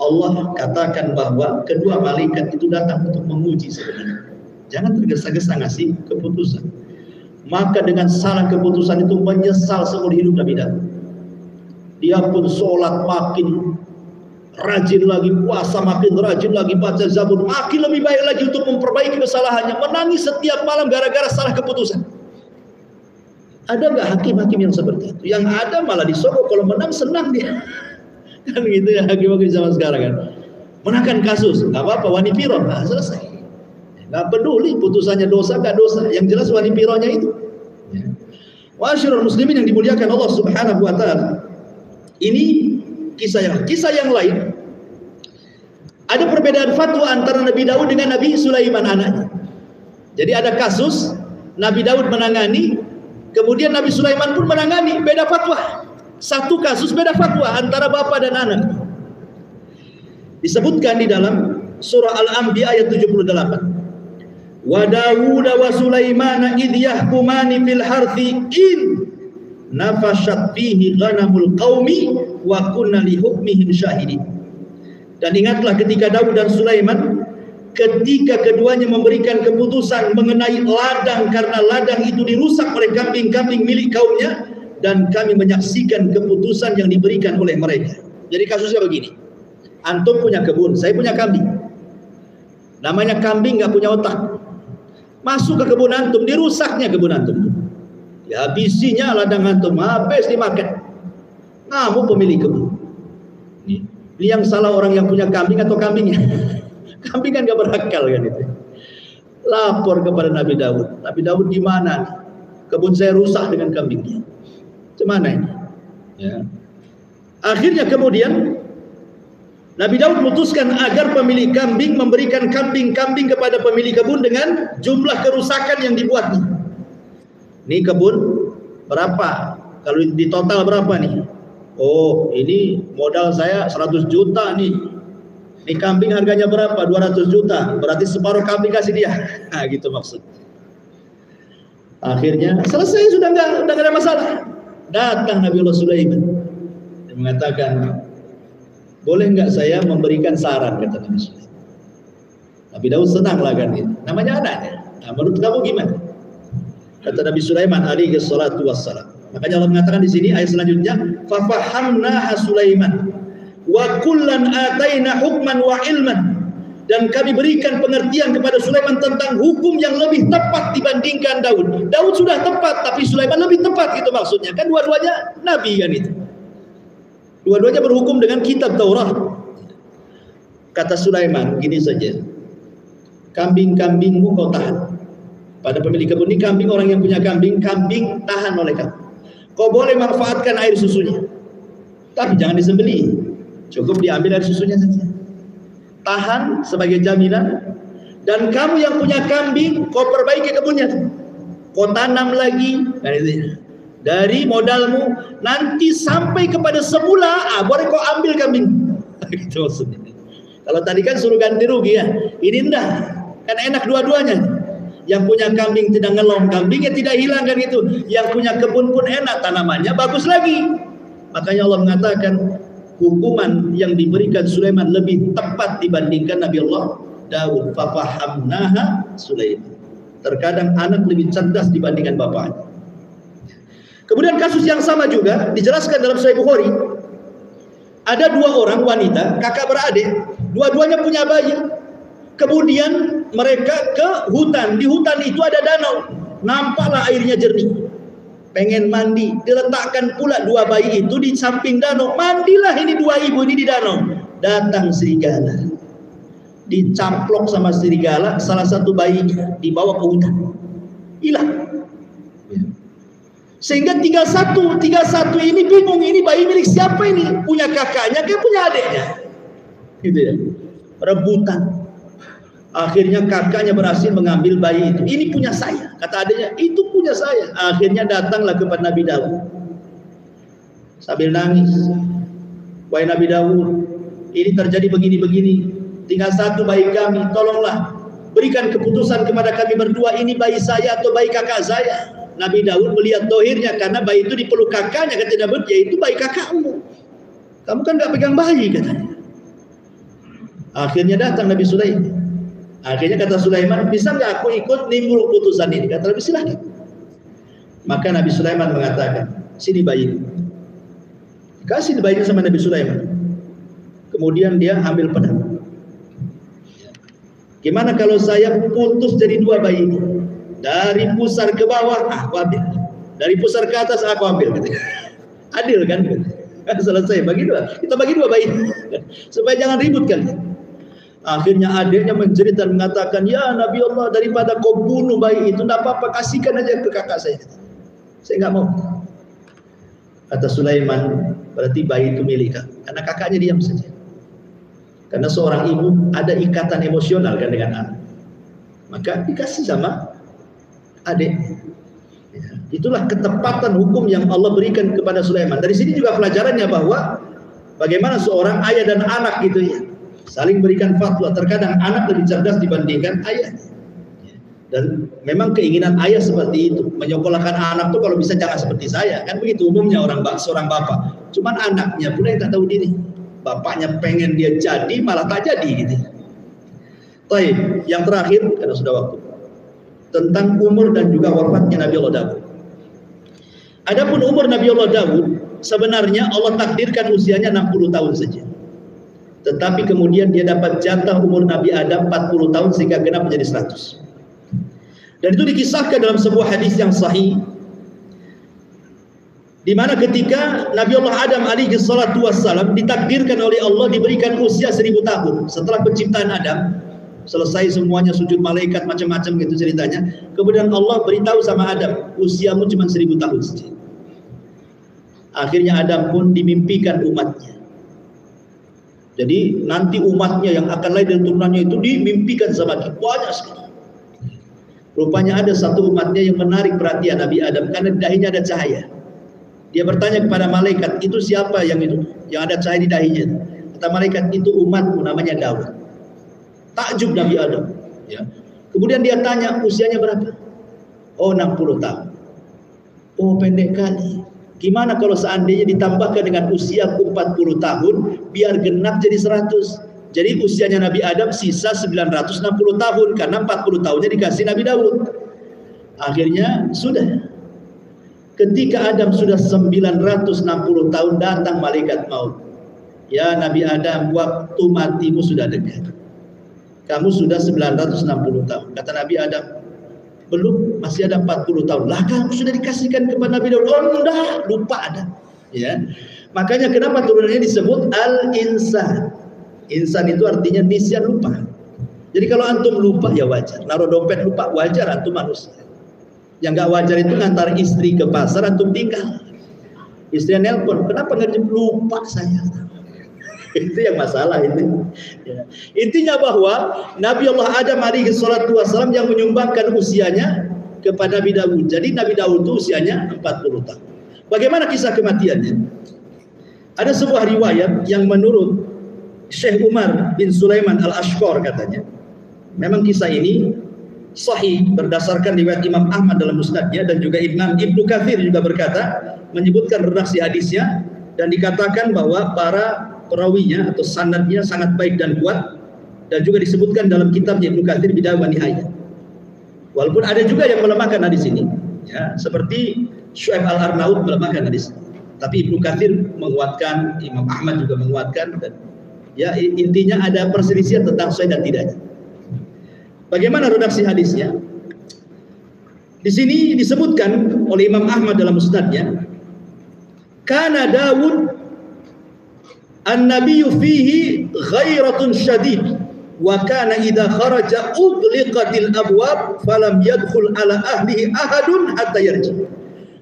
Allah katakan bahwa kedua malaikat itu datang untuk menguji sebenarnya. Jangan tergesa-gesa ngasih keputusan. Maka dengan salah keputusan itu menyesal seumur hidup Nabi Daud. Dia pun sholat makin rajin lagi, puasa makin rajin lagi, baca Zabur makin lebih baik lagi untuk memperbaiki kesalahannya. Menangis setiap malam gara-gara salah keputusan. Ada nggak hakim-hakim yang seperti itu? Yang ada malah disogok, kalau menang senang dia. Kan gitu ya hakim-hakim zaman sekarang kan. Menangkan kasus, nggak apa-apa, wani piro, nah selesai. Nggak peduli putusannya dosa nggak dosa, yang jelas wani pironya itu. Ma'asyiral muslimin yang dimuliakan Allah Subhanahu wa taala. Ini kisah yang lain. Ada perbedaan fatwa antara Nabi Daud dengan Nabi Sulaiman anaknya. Jadi ada kasus Nabi Daud menangani, kemudian Nabi Sulaiman pun menangani, beda fatwa. Satu kasus beda fatwa antara bapak dan anak. Disebutkan di dalam surah Al-Anbiya ayat 78. wa Dawud wa Sulaiman idh yahkumani fil harthi in nafashat fihi ghanamul qaumi wa kunna li hukmihim syahidin. Dan ingatlah ketika Daud dan Sulaiman, ketika keduanya memberikan keputusan mengenai ladang, karena ladang itu dirusak oleh kambing-kambing milik kaumnya, dan kami menyaksikan keputusan yang diberikan oleh mereka. Jadi kasusnya begini, antum punya kebun, saya punya kambing. Namanya kambing nggak punya otak, masuk ke kebun antum, dirusaknya kebun antum, ya habisinya ladang antum, habis dimakan. Ngamuk pemilik kebun. Ini yang salah orang yang punya kambing atau kambingnya? Kambing kan gak berakal kan itu. Lapor kepada Nabi Daud. Nabi Daud di mana? Kebun saya rusak dengan kambingnya. Gimana ini? Ya. Akhirnya kemudian Nabi Daud memutuskan agar pemilik kambing memberikan kambing-kambing kepada pemilik kebun dengan jumlah kerusakan yang dibuatnya. Ini kebun berapa? Kalau di total berapa nih? Oh, ini modal saya 100 juta nih. Ini kambing harganya berapa? 200 juta. Berarti separuh kambing kasih dia. Nah, gitu maksud. Akhirnya selesai, sudah enggak ada masalah. Datang Nabi Allah Sulaiman. Dia mengatakan, boleh enggak saya memberikan saran, kata Nabi Sulaiman. Nabi Daud senang lah kan. Namanya anaknya. Nah, menurut kamu gimana? Kata Nabi Sulaiman alaihi salatu wassalam. Makanya Allah mengatakan di sini ayat selanjutnya, fa fahamnaha Sulaiman wa kullan ataina hukman wa ilman, dan kami berikan pengertian kepada Sulaiman tentang hukum yang lebih tepat dibandingkan Daud. Daud sudah tepat, tapi Sulaiman lebih tepat, gitu maksudnya. Kan dua-duanya nabi kan itu. Dua-duanya berhukum dengan kitab Taurat. Kata Sulaiman, gini saja. Kambing-kambingmu kau tahan. Pada pemilik kebun ini kambing, orang yang punya kambing, kambing tahan oleh kamu. Kau boleh manfaatkan air susunya, tapi jangan disembelih. Cukup diambil air susunya saja. Tahan sebagai jaminan. Dan kamu yang punya kambing, kau perbaiki kebunnya. Kau tanam lagi. Dari modalmu, nanti sampai kepada semula, boleh kau ambil kambing. Gitu maksudnya. Kalau tadi kan suruh ganti rugi ya. Ini enggak. Kan enak dua-duanya. Yang punya kambing tidak ngelom, kambingnya tidak hilang kan itu. Yang punya kebun pun enak, tanamannya bagus lagi. Makanya Allah mengatakan hukuman yang diberikan Sulaiman lebih tepat dibandingkan Nabi Allah Daud. Fafahamnaha Sulaiman. Terkadang anak lebih cerdas dibandingkan bapaknya. Kemudian kasus yang sama juga dijelaskan dalam Sahih Bukhari. Ada dua orang wanita, kakak beradik, dua-duanya punya bayi. Kemudian mereka ke hutan. Di hutan itu ada danau. Nampaklah airnya jernih. Pengen mandi. Diletakkan pula dua bayi itu di samping danau. Mandilah ini dua ibu ini di danau. Datang serigala. Dicaplok sama serigala. Salah satu bayinya dibawa ke hutan. Hilang. Sehingga tiga satu ini bingung. Ini bayi milik siapa ini? Punya kakaknya kayak punya adiknya. Gitu ya. Rebutan. Akhirnya kakaknya berhasil mengambil bayi itu. Ini punya saya. Kata adiknya, itu punya saya. Akhirnya datanglah kepada Nabi Daud sambil nangis. Wahai Nabi Daud, ini terjadi begini-begini. Tinggal satu bayi kami. Tolonglah berikan keputusan kepada kami berdua. Ini bayi saya atau bayi kakak saya. Nabi Daud melihat dohirnya karena bayi itu dipeluk kakaknya. Kata Daud, ya itu bayi kakakmu. Kamu kan gak pegang bayi, katanya. Akhirnya datang Nabi Sulaiman. Akhirnya kata Sulaiman, bisa nggak aku ikut nimbrung putusan ini? Kata Nabi, silahkan. Maka Nabi Sulaiman mengatakan, sini bayi. Kasih bayinya sama Nabi Sulaiman. Kemudian dia ambil pedang. Gimana kalau saya putus jadi dua bayi ini? Dari pusar ke bawah, aku ambil. Dari pusar ke atas, aku ambil. Adil kan? Selesai, bagi dua. Kita bagi dua bayi. Supaya jangan ribut kan. Akhirnya adiknya menjerit dan mengatakan, ya Nabi Allah, daripada kau bunuh bayi itu, tidak apa-apa, kasihkan aja ke kakak saya. Saya nggak mau. Kata Sulaiman, berarti bayi itu milik kakak. Karena kakaknya diam saja. Karena seorang ibu ada ikatan emosional kan dengan anak. Maka dikasih sama adik. Ya, itulah ketepatan hukum yang Allah berikan kepada Sulaiman. Dari sini juga pelajarannya bahwa bagaimana seorang ayah dan anak gitu ya. Saling berikan fatwa. Terkadang anak lebih cerdas dibandingkan ayah. Dan memang keinginan ayah seperti itu, menyekolahkan anak tuh kalau bisa jangan seperti saya, kan begitu umumnya seorang bapak. Cuman anaknya pula yang tak tahu diri, bapaknya pengen dia jadi malah tak jadi gitu. Baik, yang terakhir karena sudah waktu, tentang umur dan juga wafatnya Nabi Allah Daud. Adapun umur Nabi Allah Daud, sebenarnya Allah takdirkan usianya 60 tahun saja. Tetapi kemudian dia dapat jatah umur Nabi Adam 40 tahun sehingga genap menjadi 100. Dan itu dikisahkan dalam sebuah hadis yang sahih, di mana ketika Nabi Allah Adam alaihi salatu wassalam ditakdirkan oleh Allah diberikan usia 1000 tahun setelah penciptaan Adam, selesai semuanya sujud malaikat macam-macam gitu ceritanya. Kemudian Allah beritahu sama Adam, usiamu cuma 1000 tahun saja. Akhirnya Adam pun dimimpikan umatnya. Jadi nanti umatnya yang akan lahir dan turunannya itu dimimpikan sama kita banyak sekali. Rupanya ada satu umatnya yang menarik perhatian Nabi Adam karena di dahinya ada cahaya. Dia bertanya kepada malaikat, itu siapa yang itu? Yang ada cahaya di dahinya. Kata malaikat, itu umatmu namanya Daud. Takjub Nabi Adam. Ya. Kemudian dia tanya, usianya berapa? Oh 60 tahun. Oh pendek kali. Gimana kalau seandainya ditambahkan dengan usiaku 40 tahun, biar genap jadi 100. Jadi usianya Nabi Adam sisa 960 tahun karena 40 tahunnya dikasih Nabi Daud. Akhirnya sudah. Ketika Adam sudah 960 tahun datang malaikat maut. Ya Nabi Adam, waktu matimu sudah dekat. Kamu sudah 960 tahun. Kata Nabi Adam, belum, masih ada 40 tahun. Lah kamu sudah dikasihkan kepada Nabi Daud. Oh enggak, lupa ada. Ya. Makanya kenapa turunannya disebut Al-Insan. Insan itu artinya nisyan, lupa. Jadi kalau antum lupa ya wajar. Naruh dompet lupa, wajar, antum manusia. Yang nggak wajar itu ngantar istri ke pasar, antum tinggal. Istrinya nelpon, kenapa nggak lupa saya? Itu yang masalah itu. Ya. Intinya bahwa Nabi Allah Adam alaihi salatu wassalam yang menyumbangkan usianya kepada Nabi Daud. Jadi Nabi Daud itu usianya 40 tahun. Bagaimana kisah kematiannya? Ada sebuah riwayat yang menurut Syekh Umar bin Sulaiman Al-Ashqar katanya, memang kisah ini sahih berdasarkan riwayat Imam Ahmad dalam musnadnya, dan juga Ibnu Katsir juga berkata, menyebutkan redaksi hadisnya, dan dikatakan bahwa para perawinya atau sanadnya sangat baik dan kuat, dan juga disebutkan dalam kitab Ibnu Katsir Bidayah wa Nihayah. Walaupun ada juga yang melemahkan hadis ini, ya, seperti Syu'aib Al-Arnaud melemahkan hadis, tapi Ibnu Katsir menguatkan, Imam Ahmad juga menguatkan, dan ya intinya ada perselisihan tentang sahih dan tidaknya. Bagaimana redaksi hadisnya? Di sini disebutkan oleh Imam Ahmad dalam musnadnya, kana Daud an-nabiyyu fihi ghairatun syadid wa kana idza kharaja ughliqatil abwab falam yadkhul ala ahlihi ahadun hatta yarji.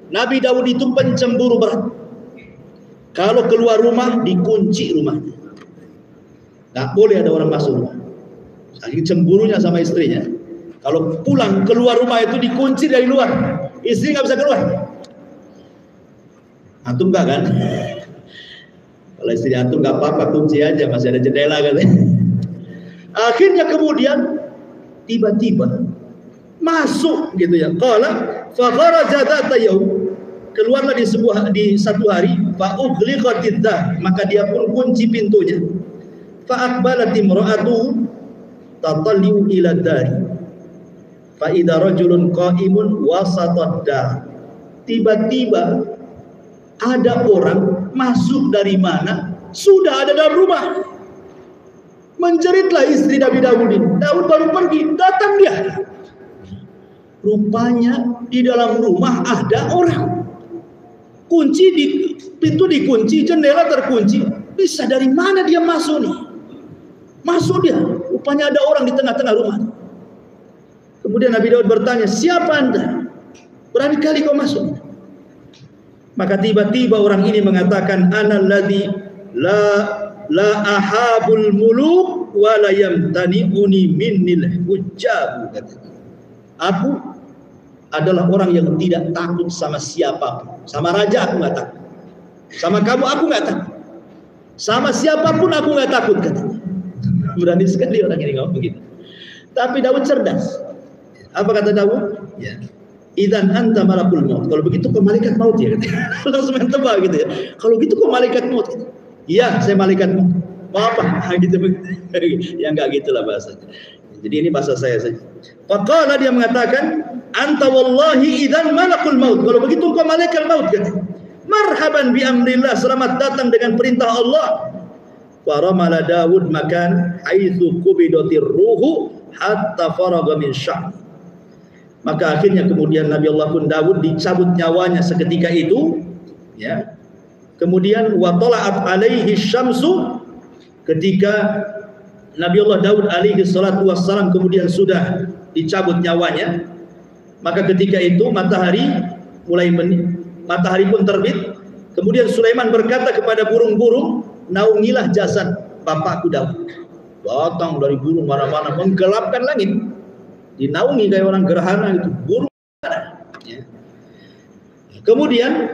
Nabi Daud itu pencemburu berat. Kalau keluar rumah dikunci rumahnya. Tak boleh ada orang masuk rumah. Saking cemburunya sama istrinya. Kalau pulang keluar rumah itu dikunci dari luar. Istri nggak bisa keluar. Antum nggak kan? Kalau istri antum nggak apa-apa, kunci aja, masih ada jendela kan. Akhirnya kemudian tiba-tiba masuk gitu ya. Qala fa kharaja dzata yaum. Keluarlah di satu hari, fa ughliqatid dar, maka dia pun kunci pintunya. Fa aqbalat imra'atuhu tatalliu ila dari fa idza rajulun qa'imun wasatad dar. Tiba-tiba ada orang masuk dari mana? Sudah ada dalam rumah. Menjeritlah istri Nabi Daud ini. Daud baru pergi, datang dia. Rupanya di dalam rumah ada orang. Pintu dikunci, jendela terkunci. Bisa dari mana dia masuk nih? Masuk dia. Rupanya ada orang di tengah-tengah rumah. Kemudian Nabi Daud bertanya, siapa anda? Berani kali kau masuk? Maka tiba-tiba orang ini mengatakan, ana alladhi la ahabul muluk wa la yamtani'uni minnil hujjab. Aku adalah orang yang tidak takut sama siapapun. Sama raja aku nggak takut. Sama kamu aku nggak takut. Sama siapapun aku nggak takut, katanya. Berani sekali orang ini ngomong begitu. Tapi Daud cerdas. Apa kata Daud? Ya. Idzan anta malakul maut. Kalau begitu kau malaikat maut ya. Langsung tebak gitu ya. Kalau gitu kau malaikat maut. Iya, saya malaikat maut. Mau apa? Gitu. Ya enggak gitulah bahasanya. Jadi ini bahasa saya saja. Faqala dia mengatakan, anta wallahi idzan malakul maut. Kalau begitu kau malaikat maut kan. Marhaban bi amrillah, selamat datang dengan perintah Allah. Faramala Daud makan haitsu qubidatir ruhu hatta faragha min sya'r. Maka akhirnya kemudian Nabi Allah pun Daud dicabut nyawanya seketika itu, ya. Kemudian wa tala'at alaihi syamsu, ketika Nabi Allah Daud alaihi salatu wassalam kemudian sudah dicabut nyawanya, maka ketika itu matahari pun terbit. Kemudian Sulaiman berkata kepada burung-burung, naungilah jasad bapakku Daud. Datang dari burung mana-mana menggelapkan langit. Dinaungi kayak orang gerhana itu, burung ya. Kemudian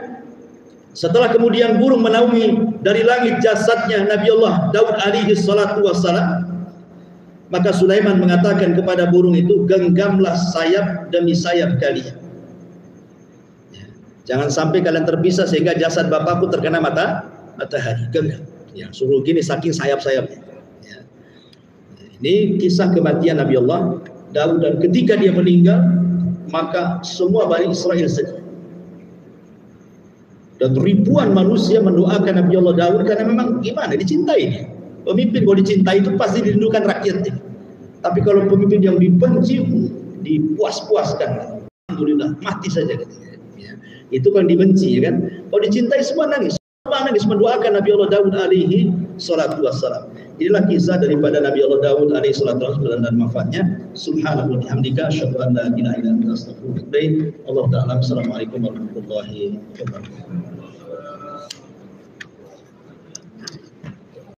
setelah kemudian burung menaungi dari langit jasadnya Nabi Allah Daud alaihi salatu wassalam, maka Sulaiman mengatakan kepada burung itu, genggamlah sayap demi sayap kalian ya. Jangan sampai kalian terpisah sehingga jasad bapakku terkena matahari. Genggam ya, suruh gini saking sayap-sayapnya ya. Ini kisah kematian Nabi Allah Daud, dan ketika dia meninggal maka semua Bani Israel sedih dan ribuan manusia mendoakan Nabi Allah Daud karena memang gimana dicintai dia. Pemimpin kalau dicintai itu pasti dirindukan rakyatnya, tapi kalau pemimpin yang dibenci dipuas-puaskan, alhamdulillah mati saja katanya ya. Itu kan dibenci ya kan. Kalau dicintai semua nangis mendoakan Nabi Allah Daud alaihi salatu wassalam. Inilah kisah daripada Nabi Allah Daud alaihi salatu wassalam dan manfaatnya. Subhanallahi wa bihamdika asyhadu an la ilaha illa anta astaghfiruka wa atubu ilaik. Allahu ta'ala. Assalamualaikum warahmatullahi wabarakatuh.